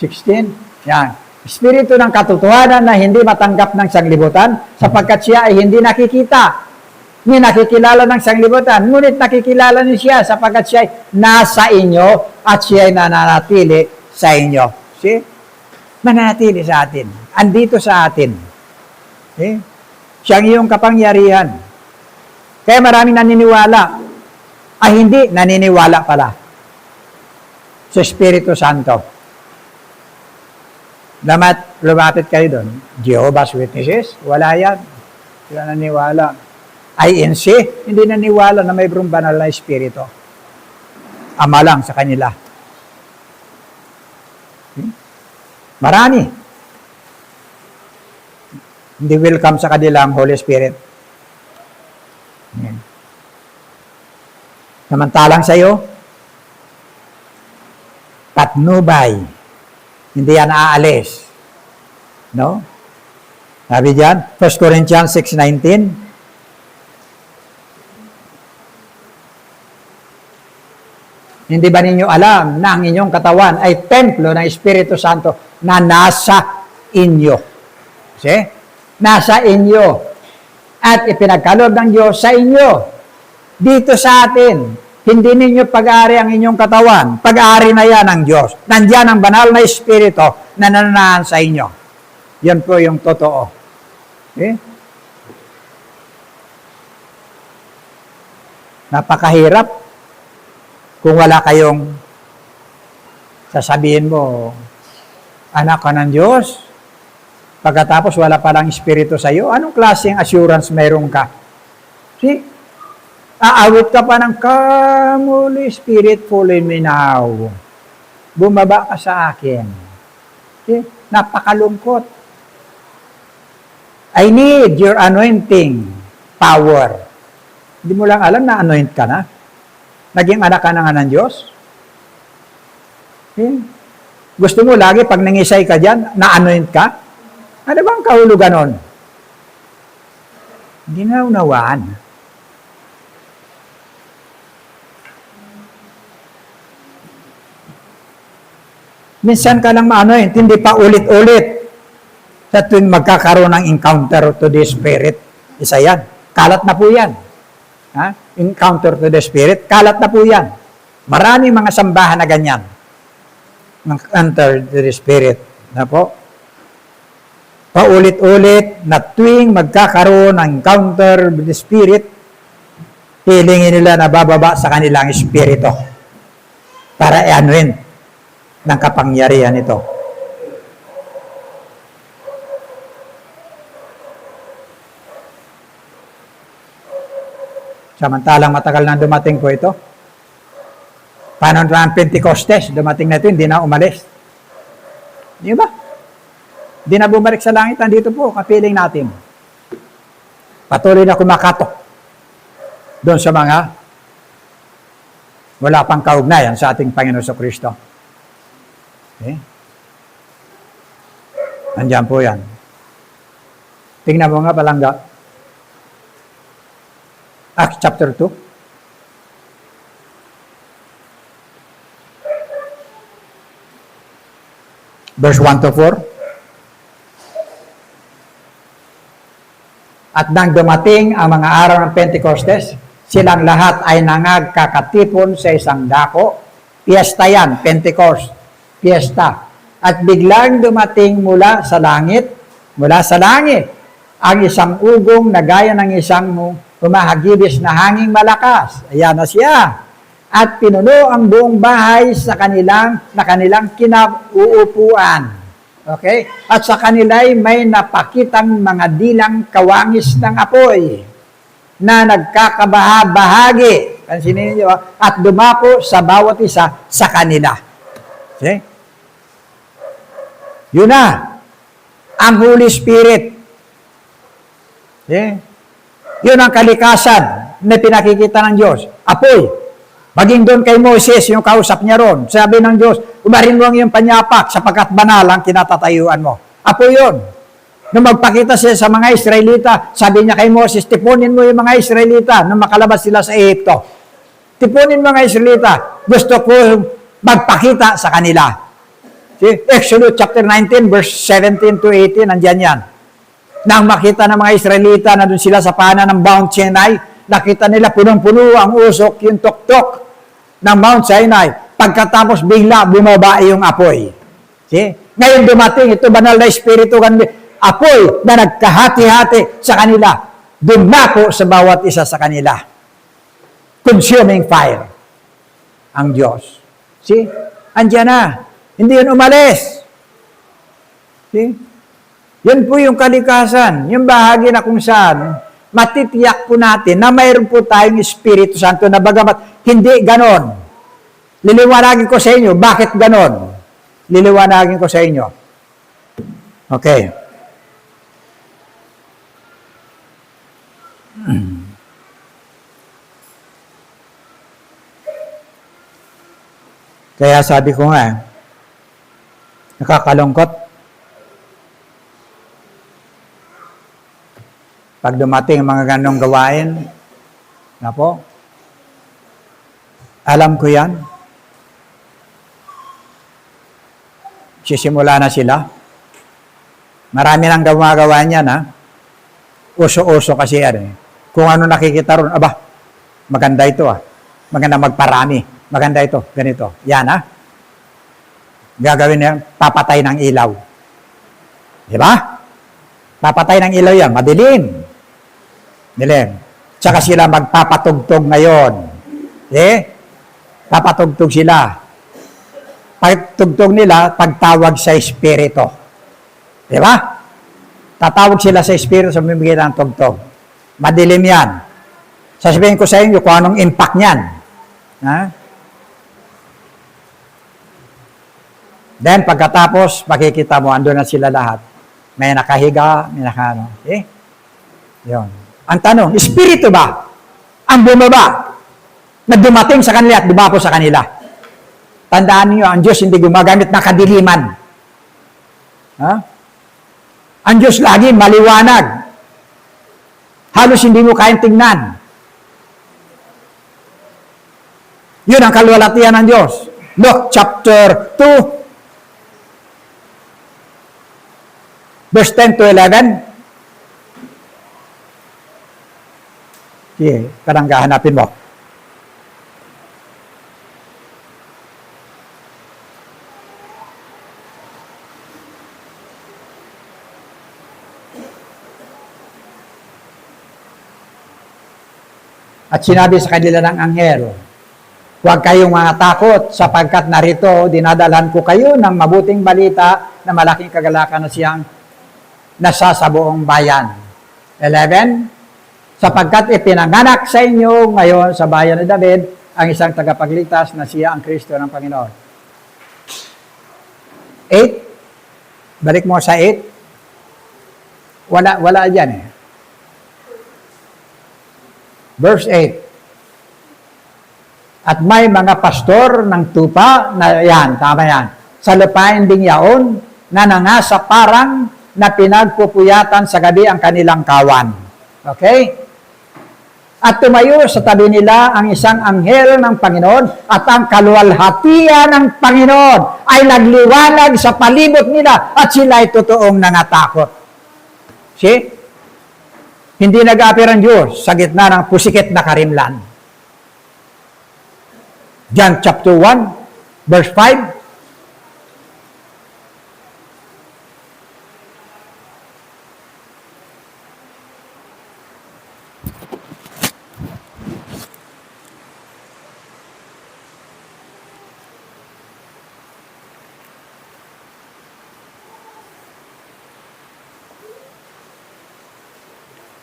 16? Yan. Espiritu ng katotohanan na hindi matanggap ng sanglibutan sapagkat siya ay hindi nakikita. Hindi nakikilala ng sanglibutan. Ngunit nakikilala niyo siya sapagkat siya ay nasa inyo at siya ay nananatili sa inyo. See? Mananatili sa atin. Andito sa atin. See? Siya ang iyong kapangyarihan. Kaya maraming naniniwala. Ay hindi, naniniwala pala sa Espiritu Santo. Lumapit kayo doon. Jehovah's Witnesses? Wala yan. Sila naniwala. INC? Hindi naniwala na mayroong banal na Espiritu. Ama lang sa kanila. Marami. Hindi welcome sa kanilang Holy Spirit. Samantalang sa'yo, patnubay. Hindi yan aalis. No? Sabi diyan, 1 Corinthians 6:19. Hindi ba ninyo alam na ang inyong katawan ay templo ng Espiritu Santo na nasa inyo? See? Nasa inyo. At ipinagkaloob ng Diyos sa inyo. Dito sa atin. Hindi ninyo pag-aari ang inyong katawan. Pag-aari na yan ng Diyos. Nandiyan ang banal na Espiritu na nananahan sa inyo. Yan po yung totoo. Okay? Napakahirap kung wala kayong sasabihin mo, anak ka ng Diyos, pagkatapos wala palang Espiritu sa iyo, anong klaseng assurance mayroon ka? See? Aawit ka pa ng Come, Holy Spirit, follow me now. Bumaba ka sa akin. Okay? Napakalungkot. I need your anointing power. Hindi mo lang alam na anoint ka na. Naging anak ka na nga ng Diyos. Okay? Gusto mo lagi pag nangisay ka dyan, na-anoint ka? Ano bang kahulugan nun? Hindi na unawaan. Minsan ka lang ma-anoint, hindi pa ulit-ulit. Sa tuwing magkakaroon ng encounter to the Spirit, isa yan. Kalat na po yan. Ha? Encounter to the Spirit, kalat na po yan. Maraming mga sambahan na ganyan. Encounter to the Spirit. Na po? Paulit-ulit na tuwing magkakaroon ng encounter with the Spirit, hilingin nila na bababa sa kanilang Espiritu para i-anoint ng kapangyarihan ito. Samantalang matagal na dumating po ito. Paano na ang Pentecostes? Dumating na ito, hindi na umalis. Di ba? Hindi na bumalik sa langit. Nandito po, kapiling natin. Patuloy na kumakatok doon sa mga wala pang kaugnayan sa ating Panginoon sa Kristo. Okay? Nandiyan po yan. Tingnan mo nga palangga. Acts chapter 2. Verse 1 to 4. At nang dumating ang mga araw ng Pentecostes, silang lahat ay nangagkakatipon sa isang dako. Piyesta yan, Pentecost. Piyesta. At biglang dumating mula sa langit, ang isang ugong na gaya ng isang humahagibis na hanging malakas. Ayan na siya. At pinuno ang buong bahay na kanilang kinauupuan. Okay? At sa kanila'y may napakitang mga dilang kawangis ng apoy na nagkakabaha-bahagi. Pansinin niyo, at dumapo sa bawat isa sa kanila. Okay? Yun na. Ang Holy Spirit. Okay? Yun ang kalikasan na pinakikita ng Diyos. Apoy. Maging doon kay Moses, yung kausap niya ron. Sabi ng Diyos, umarin mo ang iyong panyapak sapagkat banal ang kinatatayuan mo. Apo yun. Nung magpakita siya sa mga Israelita, sabi niya kay Moses, tipunin mo yung mga Israelita nung makalabas sila sa Egypto. Tipunin mo mga Israelita. Gusto ko magpakita sa kanila. See? Exodus chapter 19, verse 17 to 18, nandyan yan. Nang makita ng mga Israelita na doon sila sa paanan ng Mount Sinai, nakita nila punong-puno ang usok, yung tuktok ng Mount Sinai. Pagkatapos bigla bumaba yung apoy. See? Ngayon dumating ito banal na espiritu apoy na nagkahati-hati sa kanila. Dumako sa bawat isa sa kanila. Consuming fire. Ang Diyos. See? Andiyan na. Hindi yun umalis. See? Yan po yung kalikasan. Yung bahagi na kung saan matitiyak po natin na mayroon po tayong Espiritu Santo na bagamat hindi ganon. Liliwanagin ko sa inyo, bakit ganon? Liliwanagin ko sa inyo. Okay. Kaya sabi ko nga, nakakalungkot. Pag dumating ang mga ganong gawain, na po, alam ko yan. Sisimula na sila. Marami nang gumagawa niyan, ha? Uso-uso kasi yan, eh. Kung ano nakikita ron, aba, maganda ito, ah. Maganda magparami. Maganda ito, ganito. Yan, ha? Gagawin niya, papatay ng ilaw. Diba? Papatay ng ilaw yan, madilim. Dilim. Tsaka sila magpapatugtog ngayon. Eh? Papatugtog sila. Pagtugtog nila, pagtawag sa Espiritu. Di ba? Tatawag sila sa Espiritu sa mimigay ng tugtog. Madilim yan. Sasabihin ko sa inyo kung anong impact niyan. Ha? Then, pagkatapos, makikita mo, andun na sila lahat. May nakahiga, may nakano. Eh? Yun. Ang tanong, Espiritu ba ang bumaba na dumating sa kanila at dumako sa kanila? Tandaan niyo, ang Diyos hindi gumagamit ng kadiliman. Ha? Ang Diyos lagi maliwanag. Halos hindi mo kayang tingnan. Yun ang kaluwalhatian ng Diyos. Luke chapter 2, verse 10 to 11. Sige, parang hanapin mo. At sinabi sa kanila ng anghel, huwag kayong mga takot sapagkat narito dinadalhan ko kayo ng mabuting balita na malaking kagalakan na siyang nasa sa buong bayan. 11. Sapagkat ipinanganak sa inyo ngayon sa bayan ni David ang isang tagapagligtas na siya ang Kristo ng Panginoon. 8. Balik mo sa 8. Wala dyan eh. Verse 8. At may mga pastor ng tupa na yan, tama yan, sa lupain ding yaon na nangasa parang na pinagpupuyatan sa gabi ang kanilang kawan. Okay? At tumayo sa tabi nila ang isang anghel ng Panginoon at ang kaluwalhatian ng Panginoon ay nagliwanag sa palibot nila at sila ay totoong nangatakot. See? Hindi nag-appear ang Diyos sa gitna ng pusikit na karimlan. John chapter 1, verse 5.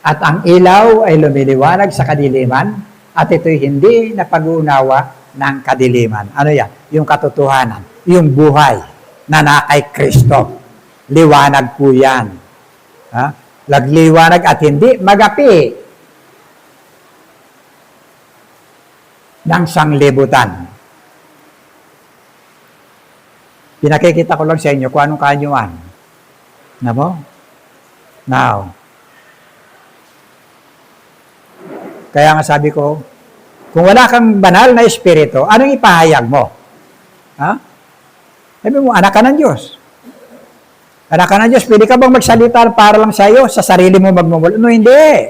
At ang ilaw ay lumiliwanag sa kadiliman at ito'y hindi napag-uunawa ng kadiliman. Ano yan? Yung katotohanan, yung buhay na nakay Kristo. Liwanag po yan. Ha? Lagliwanag at hindi magapi ng sanglibutan. Pinakikita ko lang sa inyo kung anong kanyuan. Now, kaya nga sabi ko, kung wala kang banal na espiritu, anong ipahayag mo? Ha? Sabi mo, anak ka ng Diyos. Anak ka ng Diyos, pwede ka bang magsalita para lang sa iyo, sa sarili mo magmumula? No, hindi.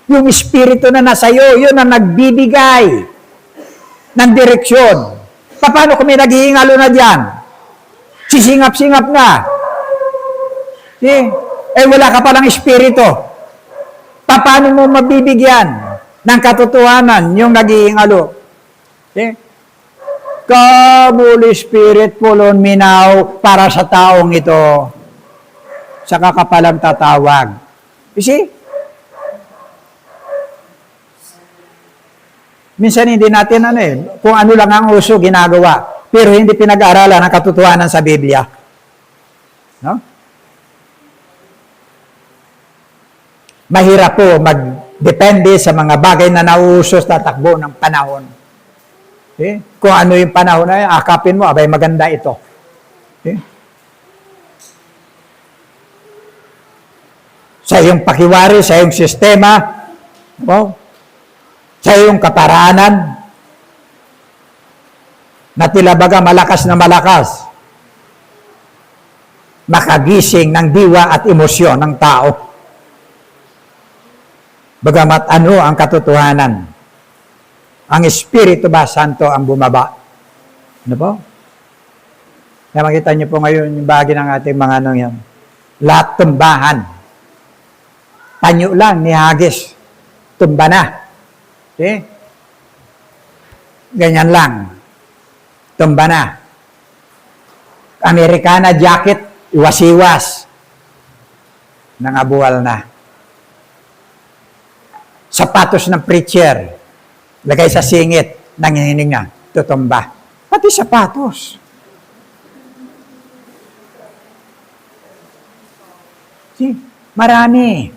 Yung espiritu na nasa iyo, yun ang nagbibigay ng direksyon. Paano kung may naghihingalo na diyan? Sisingap-singap na. See? Wala ka palang espiritu. Paano mo mabibigyan ng katotohanan yung nag-iingalo? Okay? Come, Holy Spirit, pulon minaw para sa taong ito. Saka ka palang tatawag. You see? Minsan hindi natin kung ano lang ang uso ginagawa, pero hindi pinag-aaralan ang katotohanan sa Biblia. No? Mahirap po depende sa mga bagay na nauuso sa takbo ng panahon. Okay? Kung ano yung panahon na yun, akapin mo, abay maganda ito. Okay? Sa iyong pakiwari, sa iyong sistema, sa iyong kaparanan, na tila baga malakas na malakas, makagising ng diwa at emosyon ng tao. Bagamat ano ang katotohanan? Ang Espiritu ba Santo ang bumaba? Ano po? Kaya makita niyo po ngayon yung bahagi ng ating mga yan. Lahat tumbahan. Panyo lang ni Hagis. Tumba na. Okay? Ganyan lang. Tumba na. Amerikana jacket, iwas-iwas. Nangabuwal na. Sapatos ng preacher, lagay sa singit, nangihining na, tutumba. Pati sapatos. See? Marami.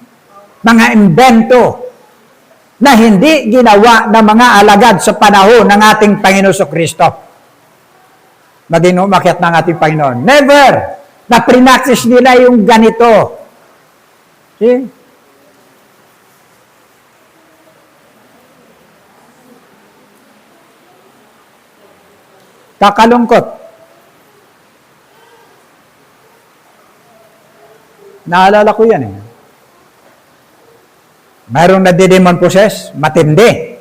Mga imbento na hindi ginawa ng mga alagad sa panahon ng ating Panginoon Kristo. Maging umakyat ng ating Panginoon. Never! Na prinactice nila yung ganito. See? Kakalungkot. Naalala ko yan Mayroong nadidemon possess, matindi.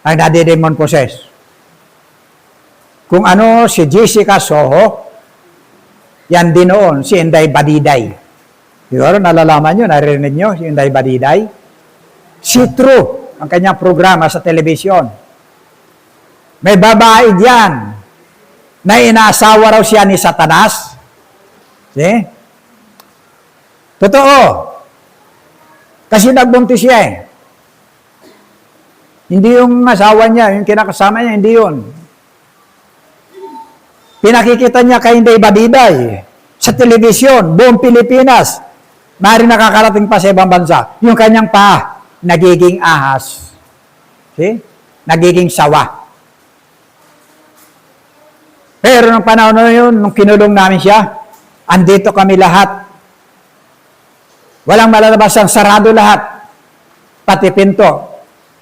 Ang nadidemon possess. Kung ano si Jessica Soho, yan din noon, si Inday Badiday. Siguro nalalaman nyo, naririnig nyo, si Inday Badiday. Si True, ang kanyang programa sa telebisyon. May babae diyan na inaasawa raw siya ni Satanas. See? Totoo. Kasi nagbuntis siya eh. Hindi yung asawa niya, yung kinakasama niya, hindi yun. Pinakikita niya kay Inday Badiday sa telebisyon, buong Pilipinas. Maaari nakakarating pa sa ibang bansa. Yung kanyang paa, nagiging ahas. See? Nagiging sawa. Pero nung panahon na yun, nung kinulong namin siya, andito kami lahat. Walang malalabas, ang sarado lahat. Pati pinto.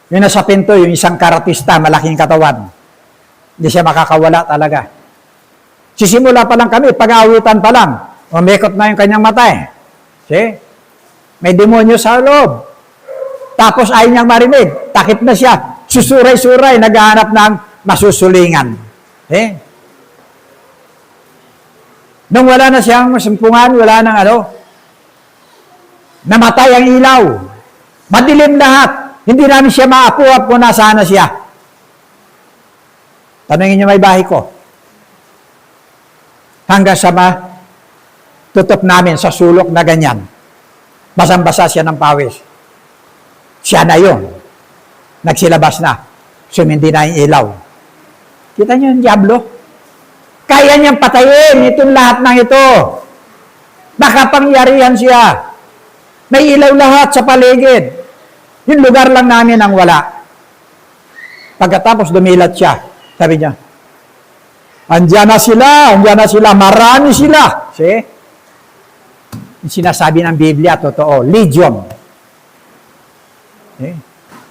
Yung nasa pinto, yung isang karatista, malaking katawan. Hindi siya makakawala talaga. Sisimula pa lang kami, pag-aawitan pa lang, umikot na yung kanyang mata eh. See? May demonyo sa loob. Tapos ayaw niyang marinig. Takip na siya. Susuray-suray, naghahanap ng masusulingan. Eh? Nung wala na siyang masimpungan, wala nang namatay ang ilaw. Madilim lahat. Hindi namin siya maapuap kung nasaan na siya. Tanungin niyo may bahay ko. Hanggang sa tutup namin sa sulok na ganyan. Basang-basa siya ng pawis. Siya na yun. Nagsilabas na. Sumindi na yung ilaw. Kita niyo yung diablo? Kaya niyang patayin itong lahat ng ito. Nakapangyarihan siya. May ilaw lahat sa paligid. Yung lugar lang namin ang wala. Pagkatapos dumilat siya, sabi niya, andyan na sila, marami sila. See? Yung sinasabi ng Biblia, totoo, legion. See?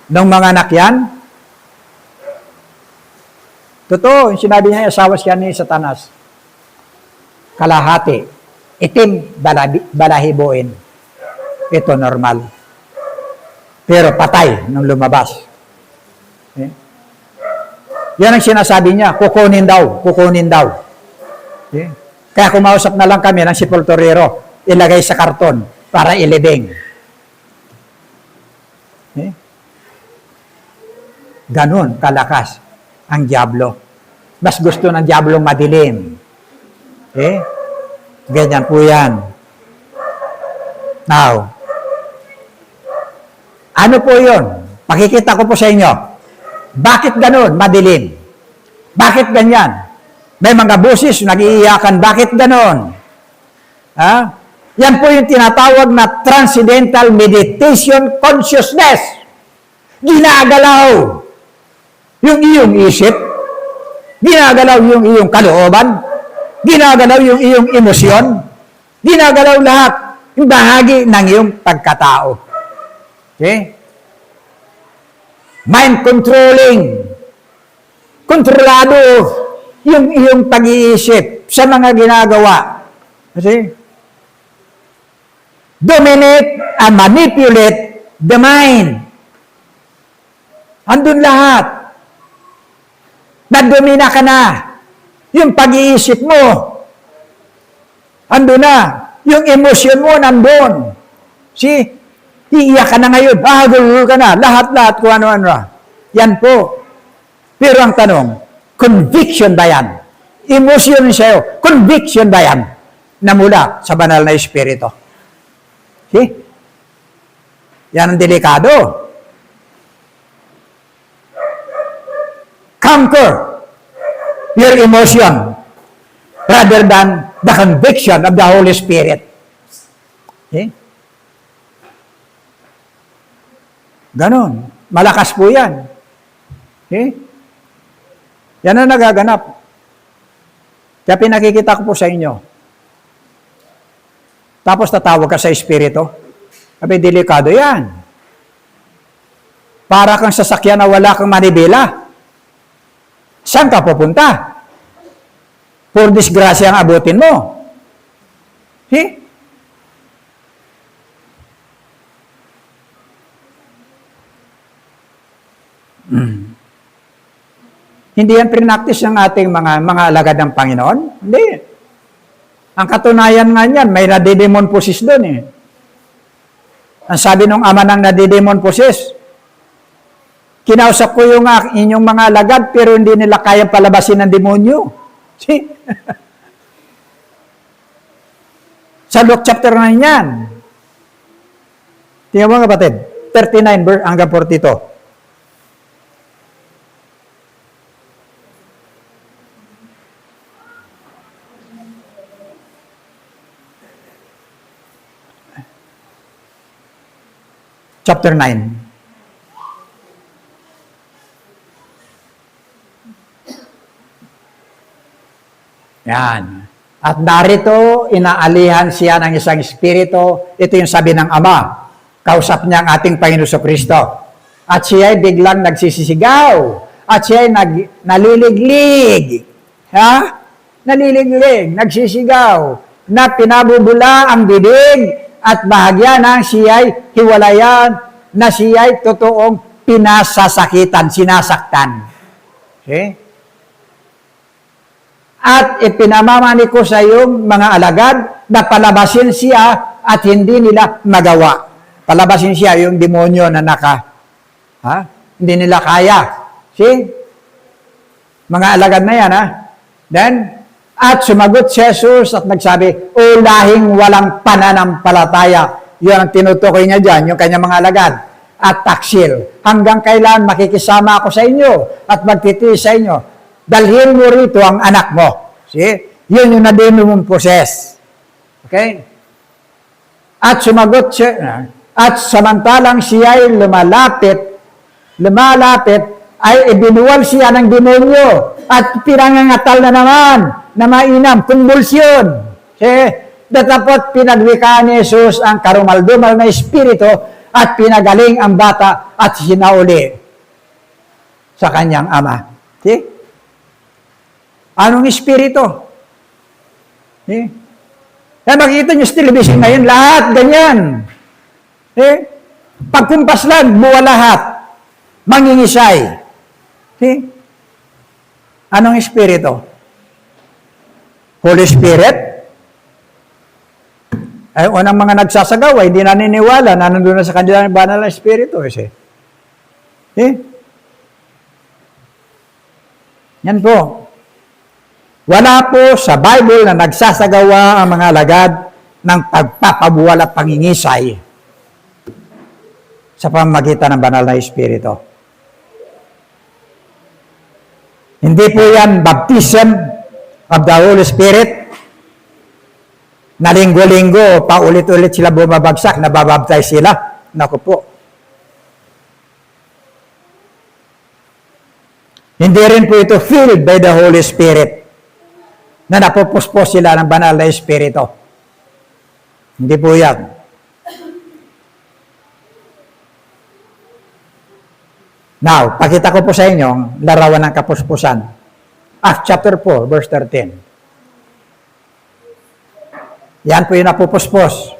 Nung mga anak yan, totoo, yung sinabi niya, asawa siya ni Satanas. Kalahati, itim, balahibuin. Ito normal. Pero patay nung lumabas. Eh? Yan ang sinasabi niya, kukunin daw. Eh? Kaya kumausap na lang kami ng sepulturero, ilagay sa karton para ilibing. Eh? Ganon kalakas ang diablo. Mas gusto ng diablo madilim. Eh? Ganyan po yan. Now, ano po yun? Pakikita ko po sa inyo. Bakit ganun? Madilim. Bakit ganyan? May mga busis nag-iiyakan. Bakit ganun? Ha? Yan po yung tinatawag na Transcendental Meditation Consciousness. Ginagalaw yung iyong isip. Ginagalaw yung iyong kalooban. Ginagalaw yung iyong emosyon. Ginagalaw lahat yung bahagi ng iyong pagkatao. Okay? Mind controlling. Kontrolado yung iyong pag-iisip sa mga ginagawa. Kasi, dominate and manipulate the mind. Andun lahat. Nadomina ka na. Yung pag-iisip mo. Andun na. Yung emosyon mo nandun. See? Iiyak ka na ngayon. Gulo ka na. Lahat-lahat kung ano-ano. Yan po. Pero ang tanong, conviction ba yan? Emotion sa'yo. Conviction ba yan? Na mula sa banal na Espiritu. See? Yan ang delikado. Conquer your emotion rather than the conviction of the Holy Spirit. See? Ganon. Malakas po yan. Okay? Yan ang nagaganap. Kaya pinakikita ko po sa inyo. Tapos tatawag ka sa Espiritu. Sabi, delikado yan. Para kang sasakyan na wala kang manibela. Saan ka pupunta? For disgrasya ang abutin mo. See? Hindi yan prinactice ng ating mga alagad ng Panginoon. Hindi. Ang katunayan nga niyan, may nadidemon possess doon eh. Ang sabi ng ama ng nadidemon possess, kinausap ko yung inyong mga alagad pero hindi nila kayang palabasin ng demonyo. See? Sa Luke chapter 9 yan. Tingnan mo kapatid, 39 hanggang 42. Chapter 9. Yan. At narito, inaalihan siya ng isang espiritu. Ito yung sabi ng Ama. Kausap niya ang ating Panginoon Kristo. At siya ay biglang nagsisisigaw. At siya ay naliliglig. Ha? Naliliglig, nagsisigaw. Na pinabubula ang bibig at bahagya ng siya'y hiwalayan na siya'y totoong pinasasakitan, sinasaktan. Okay? At ipinamamani ko sa iyong mga alagad na palabasin siya at hindi nila magawa. Palabasin siya yung demonyo na hindi nila kaya. See? Mga alagad na yan, ha? Then, at sumagot si Jesus at nagsabi, O lahing walang pananampalataya. Yun ang tinutukoy niya dyan, yung kanyang mga alagad. At taksil, hanggang kailan makikisama ako sa inyo at magtitiis sa inyo. Dalhin mo rito ang anak mo. See? Yun yung na-demon possess. Okay? At sumagot siya, at samantalang siya ay lumalapit, ay ibinuwal siya ng demonyo at pinangangatal na naman na mainam, convulsion. Datapot pinagwikaan ni Jesus ang karumaldumal na espiritu at pinagaling ang bata at sinauli sa kanyang ama. See? Anong espiritu? See? Kaya makikita nyo sa television ngayon, lahat ganyan. Pagkumpas lang, buwa lahat. Mangingisay. See? Anong espiritu? Holy Spirit? Ay, unang mga nagsasagawa, hindi naniniwala na nandun na sa kanila ng banal na espiritu. See? Yan po. Wala po sa Bible na nagsasagawa ang mga alagad ng pagpapabuwal at pangingisay sa pamamagitan ng banal na espiritu. Hindi po yan baptism of the Holy Spirit na linggo-linggo, paulit-ulit sila bumabagsak, nababaptize sila. Naku po. Hindi rin po ito filled by the Holy Spirit na napupuspos sila ng banal na espiritu. Hindi po yan. Now, pakita ko po sa inyo ang larawan ng kapuspusan. Acts chapter 4, verse 13. Yan po yung napupuspos.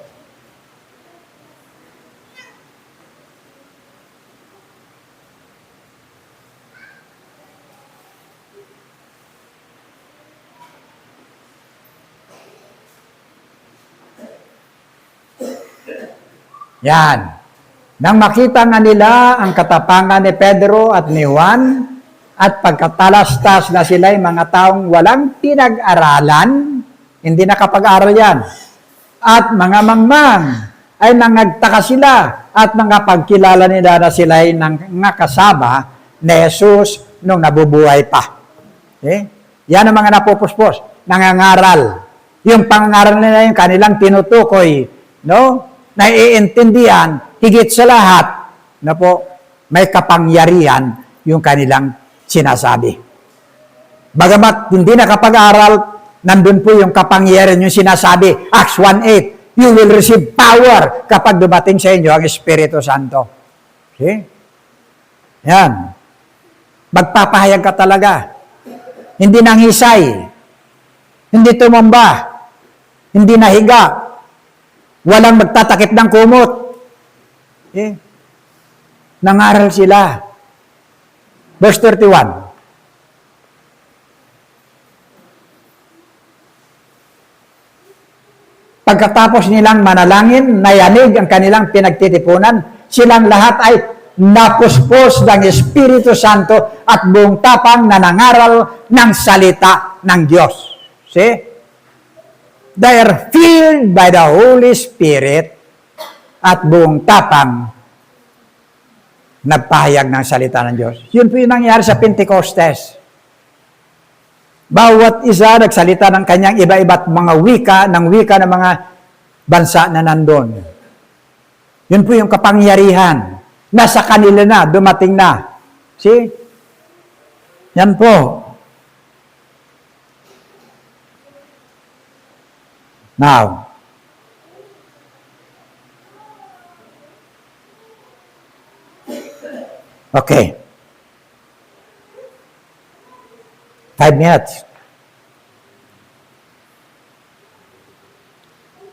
Yan. Nang makita nga nila ang katapangan ni Pedro at ni Juan, at pagkatalastas na sila'y mga taong walang pinag-aralan, hindi nakapag-aral yan, at mga mangmang, ay nangagtaka sila, at nangapagkilala nila na sila'y nangakasama ni Jesus nung nabubuhay pa. Okay? Yan ang mga napupuspos, nangangaral. Yung pangangaral nila yung kanilang tinutukoy, no? Naiintindihan, higit sa lahat, na po, may kapangyarihan yung kanilang sinasabi. Bagamat hindi nakapag-aral, nandun po yung kapangyarihan yung sinasabi. Acts 1:8, you will receive power kapag dumating sa inyo ang Espiritu Santo. Okay? Yan. Magpapahayag ka talaga. Hindi nangisay. Hindi tumamba. Hindi nahiga. Walang magtatakip ng kumot. Nangaral sila. Verse 31. Pagkatapos nilang manalangin, nayanig ang kanilang pinagtitipunan, silang lahat ay napuspos ng Espiritu Santo at buong tapang na nangaral ng salita ng Diyos. See? They are filled by the Holy Spirit at buong tapang nagpahayag ng salita ng Diyos. Yun po yung nangyari sa Pentecostes. Bawat isa nagsalita ng kanyang iba-iba't mga wika ng mga bansa na nandun. Yun po yung kapangyarihan. Nasa kanila na, dumating na. See? Yan po. Now, okay. 5 minutes.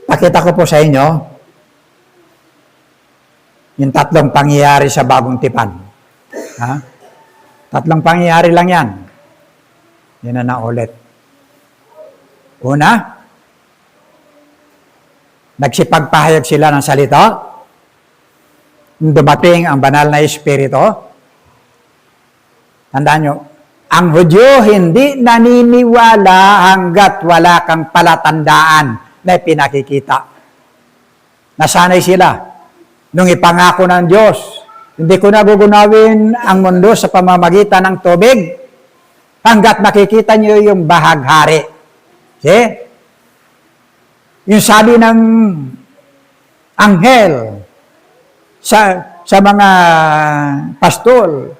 Pakita ko po sa inyo yung 3 pangyayari sa bagong tipan. Ha? 3 pangyayari lang yan. Yan na ulit. Una, nagsipagpahayag sila ng salita. Dumating ang banal na Espiritu. Tandaan nyo, ang Hudyo hindi naniniwala hanggat wala kang palatandaan na pinakikita. Nasanay sila. Nung ipangako ng Diyos, hindi ko nagugunawin ang mundo sa pamamagitan ng tubig hanggat makikita nyo yung bahaghari. See? Yung sabi ng anghel sa mga pastol,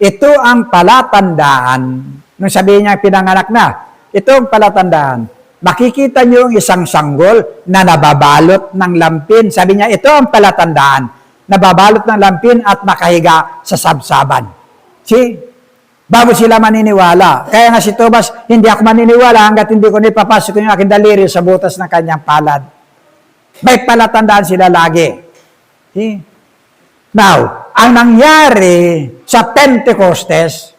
ito ang palatandaan. Nung sabihin niya pinanganak na, ito ang palatandaan. Makikita niyo yung isang sanggol na nababalot ng lampin. Sabi niya, ito ang palatandaan. Nababalot ng lampin at nakahiga sa sabsaban. See? Bago sila maniniwala. Kaya nga si Thomas, hindi ako maniniwala hanggat hindi ko nipapasok yung aking daliri sa butas ng kanyang palad. May palatandaan sila lagi. See? Now, ang nangyari sa Pentecostes,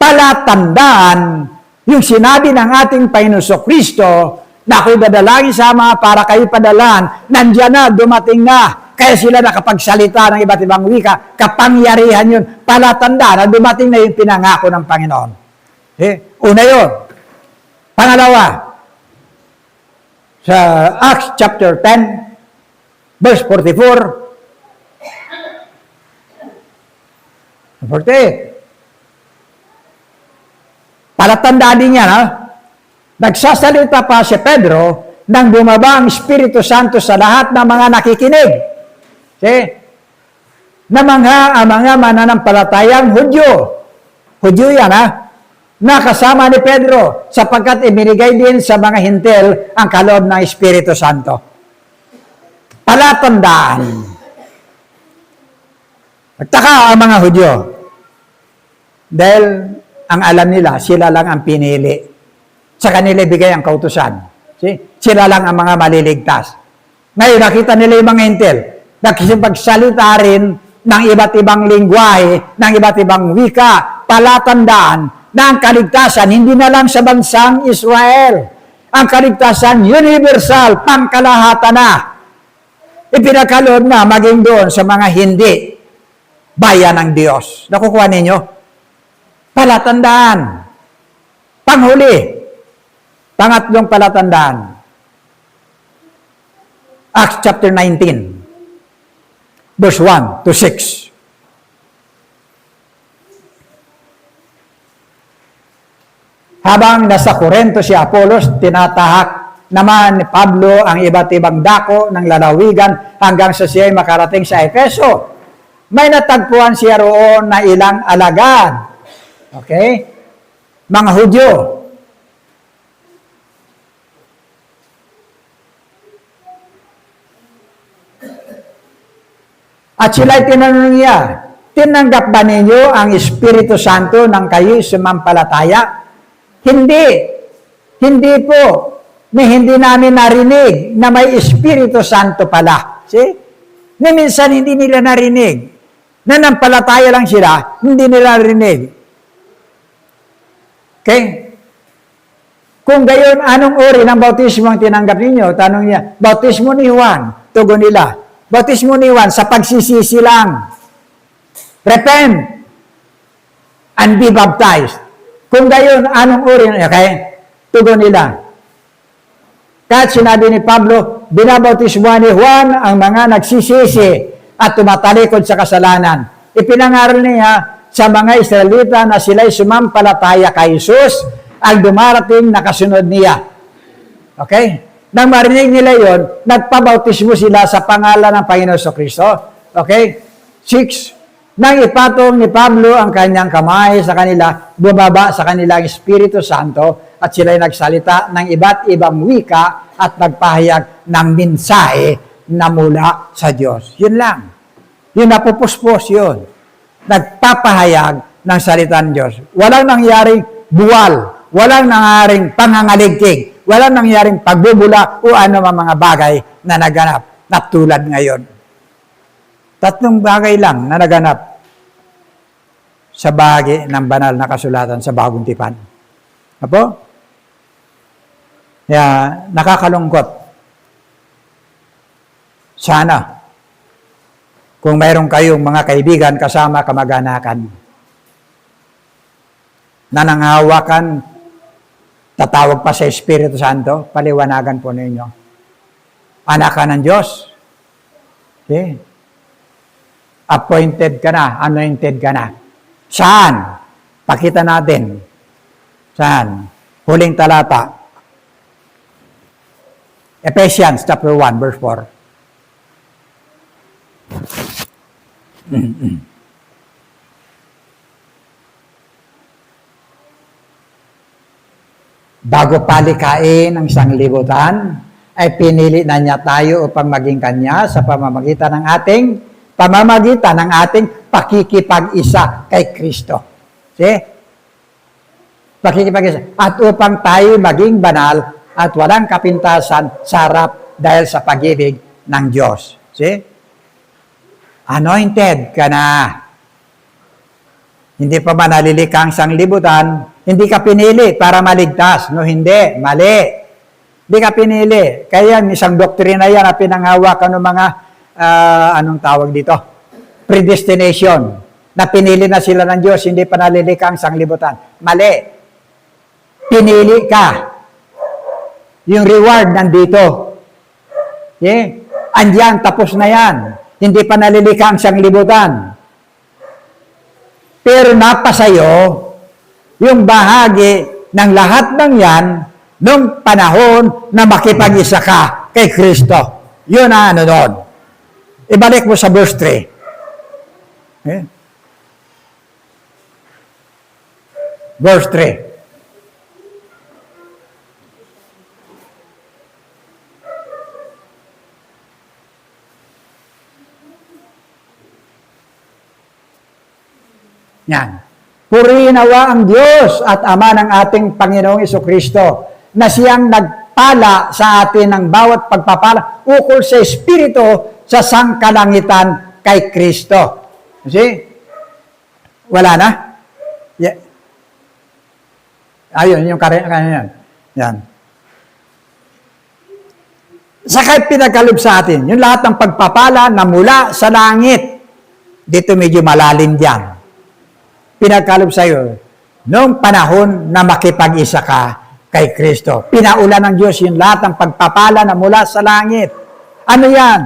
palatandaan yung sinabi ng ating Panginoon Kristo na ako'y dadalangin sa Ama para kayo padalan, nandiyan na, dumating na. Kaya sila nakapagsalita ng iba't ibang wika, kapangyarihan yun, palatandaan na dumating na yung pinangako ng Panginoon. Una yun. Pangalawa, sa Acts chapter 10, verse 44, 48. Palatandaan din yan, ha? Nagsasalita pa si Pedro nang bumaba ang Espiritu Santo sa lahat ng mga nakikinig. See? Namangha ang mga mananampalatayang Hudyo. Hudyo yan, ha? Nakasama ni Pedro sapagkat ibinigay din sa mga hintil ang kaloob ng Espiritu Santo. Palatandaan. Nagtaka ang mga Hudyo. Dahil ang alam nila, sila lang ang pinili. Sa kanila ibigay ang kautusan. See? Sila lang ang mga maliligtas. Ngayon, nakita nila yung mga hintil. Nakisipagsalita rin ng iba't ibang lingwahe, ng iba't ibang wika, palatandaan na ang kaligtasan, hindi na lang sa bansang Israel. Ang kaligtasan, universal, pangkalahatan na. Ipinakaloob na maging doon sa mga hindi bayan ng Diyos. Nakukuha ninyo? Palatandaan. Panghuli. Pangatlong palatandaan. Acts chapter 19, verse 1 to 6. Habang nasa Corinto si Apolos, tinatahak naman ni Pablo ang iba't ibang dako ng lalawigan hanggang sa siya'y makarating sa Efeso. May natagpuan siya roon na ilang alagad. Okay? Mga Hudyo. At sila'y tinanong niya, tinanggap ba ninyo ang Espiritu Santo nang kayo sumampalataya? Hindi. Hindi po. Hindi namin narinig na may Espiritu Santo pala. See? Minsan hindi nila narinig. Nanampalataya lang sila, hindi nila narinig. Okay? Kung gayon, anong uri ng bautismo ang tinanggap ninyo? Tanong niya, bautismo ni Juan. Tugon nila, bautismo ni Juan sa pagsisisi lang. Repent and be baptized. Kung gayon, anong uri? Okay? Tugon nila. Kahit sinabi ni Pablo, binabautismuhan ni Juan ang mga nagsisisi at tumatalikod sa kasalanan. Ipinangaral niya sa mga Israelita na sila'y sumampalataya kay Jesus ang dumarating na kasunod niya. Okay? Nang marinig nila yon, nagpabautismo sila sa pangalan ng Panginoon Kristo. Okay? 6. Nang ipatong ni Pablo ang kanyang kamay sa kanila, bumaba sa kanilang Espiritu Santo at sila'y nagsalita ng iba't ibang wika at nagpahayag ng mensahe na mula sa Diyos. Yun lang. Yun napupuspos yun. Nagpapahayag ng salita ng Diyos. Walang nangyaring buwal. Walang nangyaring pangangaligtig. Walang nangyaring pagbubula o ano mga bagay na naganap na tulad ngayon. 3 bagay lang na naganap sa bahagi ng banal na kasulatan sa Bagong Tipan. Apo? Kaya nakakalungkot. Sana, kung mayroon kayong mga kaibigan kasama kamag-anakan na nanghahawakan, tatawag pa sa Espiritu Santo, paliwanagan po ninyo. Anak ka ng Diyos. Okay? Appointed ka na, anointed ka na. Saan? Pakita natin. Saan? Huling talata. Ephesians chapter 1, verse 4. Bago palikain ang sanglibutan, ay pinili na niya tayo upang maging kanya sa pamamagitan ng ating pakikipag-isa kay Kristo. See? Pakikipag-isa. At upang tayo maging banal at walang kapintasan sa harap dahil sa pag-ibig ng Diyos. See? Anointed ka na. Hindi pa ba nalilikang sanglibutan? Hindi ka pinili para maligtas. No, hindi. Mali. Hindi ka pinili. Kaya isang doktrina yan na pinanghawakan ng mga anong tawag dito? Predestination. Na pinili na sila ng Diyos, hindi pa nalilikang sanglibutan. Mali. Pinili ka. Yung reward nandito. Okay? Andiyan, tapos na yan. Hindi pa nalilikang sanglibutan. Pero napasayo yung bahagi ng lahat ng yan nung panahon na makipag-isa ka kay Kristo. Yun ang ano doon. Ibalik mo sa verse 3. Okay? Verse 3. Yan. Purihin nawa ang Diyos at Ama ng ating Panginoong Jesucristo na siyang nagpala sa atin ng bawat pagpapala ukol sa Espiritu sa sangkalangitan kay Kristo. See? Wala na? Yeah. Ayun, yung kanina. Yan. Sakay pinagkaloob sa atin, yung lahat ng pagpapala na mula sa langit. Dito medyo malalim diyan. Pinagkaloob sa iyo, noong panahon na makipag-isa ka kay Kristo. Pinaulan ng Diyos yung lahat ng pagpapala na mula sa langit. Ano yan?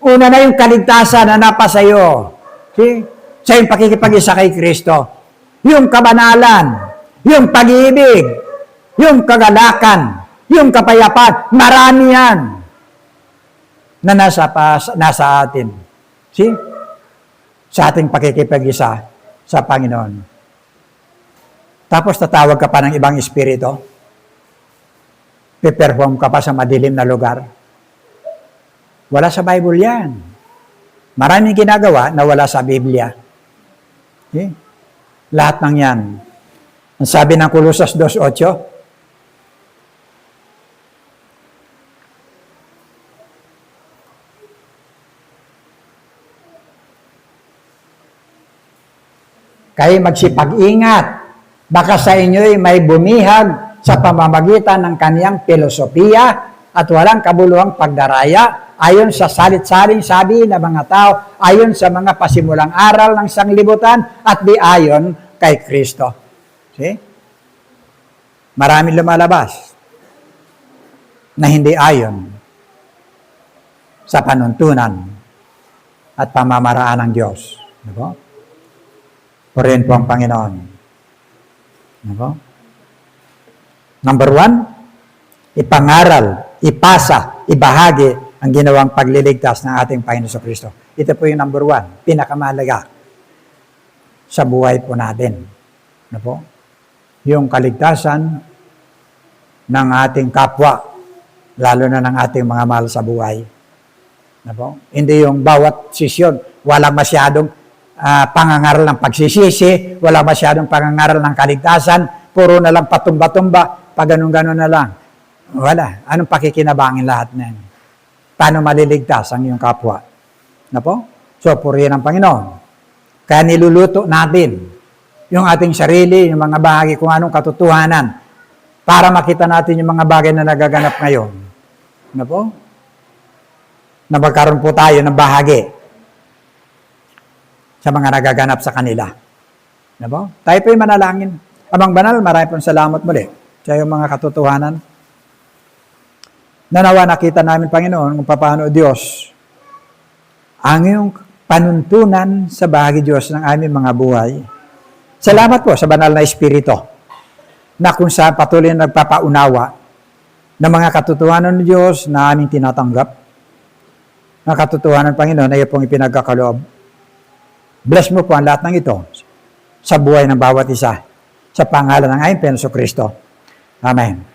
Una na yung kaligtasan na napasa iyo. See? Sa yung pakikipag-isa kay Kristo. Yung kabanalan, yung pag-ibig, yung kagalakan, yung kapayapaan, marami yan na nasa atin. See? Sa ating pakikipag-isa sa Panginoon. Tapos tatawag ka pa ng ibang espiritu. Pe-perform ka pa sa madilim na lugar. Wala sa Bible yan. Maraming ginagawa na wala sa Biblia. Okay? Lahat ng yan. Ang sabi ng Colossus 2:8, kayo magsipag-ingat. Baka sa inyo'y may bumihag sa pamamagitan ng kaniyang filosofiya at walang kabuluhang pagdaraya ayon sa salit-saling sabi ng mga tao, ayon sa mga pasimulang aral ng sanglibutan at di ayon kay Kristo. See? Maraming lumalabas. na hindi ayon sa panuntunan at pamamaraan ng Diyos. Diba? Purihin po ang Panginoon. Diba? Number 1, ipangaral, ipasa, ibahagi ang ginawang pagliligtas ng ating Panginoon Kristo. Ito po yung number 1, pinakamahalaga sa buhay po natin. Ano po? Yung kaligtasan ng ating kapwa, lalo na ng ating mga mahal sa buhay. Ano po? Hindi yung bawat sesyon, walang masyadong pangangaral ng pagsisisi, walang masyadong pangangaral ng kaligtasan, puro na lang patumba-tumba, pag ganun-ganun na lang. Wala. Anong pakikinabangin lahat na yan? Paano maliligtas ang iyong kapwa? Na po? So, purihin ang Panginoon. Kaya niluluto natin yung ating sarili, yung mga bahagi kung anong katotohanan para makita natin yung mga bagay na nagaganap ngayon. Na po? Na magkaroon po tayo ng bahagi sa mga nagaganap sa kanila. Na po? Tayo po yung manalangin. Amang Banal, marami pong salamat muli sa iyong mga katotohanan. Nanawa nakita namin, Panginoon, kung paano Diyos ang iyong panuntunan sa bahagi Diyos ng aming mga buhay. Salamat po sa banal na Espiritu na kung saan patuloy na nagpapaunawa ng mga katotohanan ng Diyos na aming tinatanggap. Ang katotohanan, Panginoon, na iyo pong ipinagkakaloob. Bless mo po ang lahat ng ito sa buhay ng bawat isa. Sa pangalan ng aming Panginoon Kristo. Amen.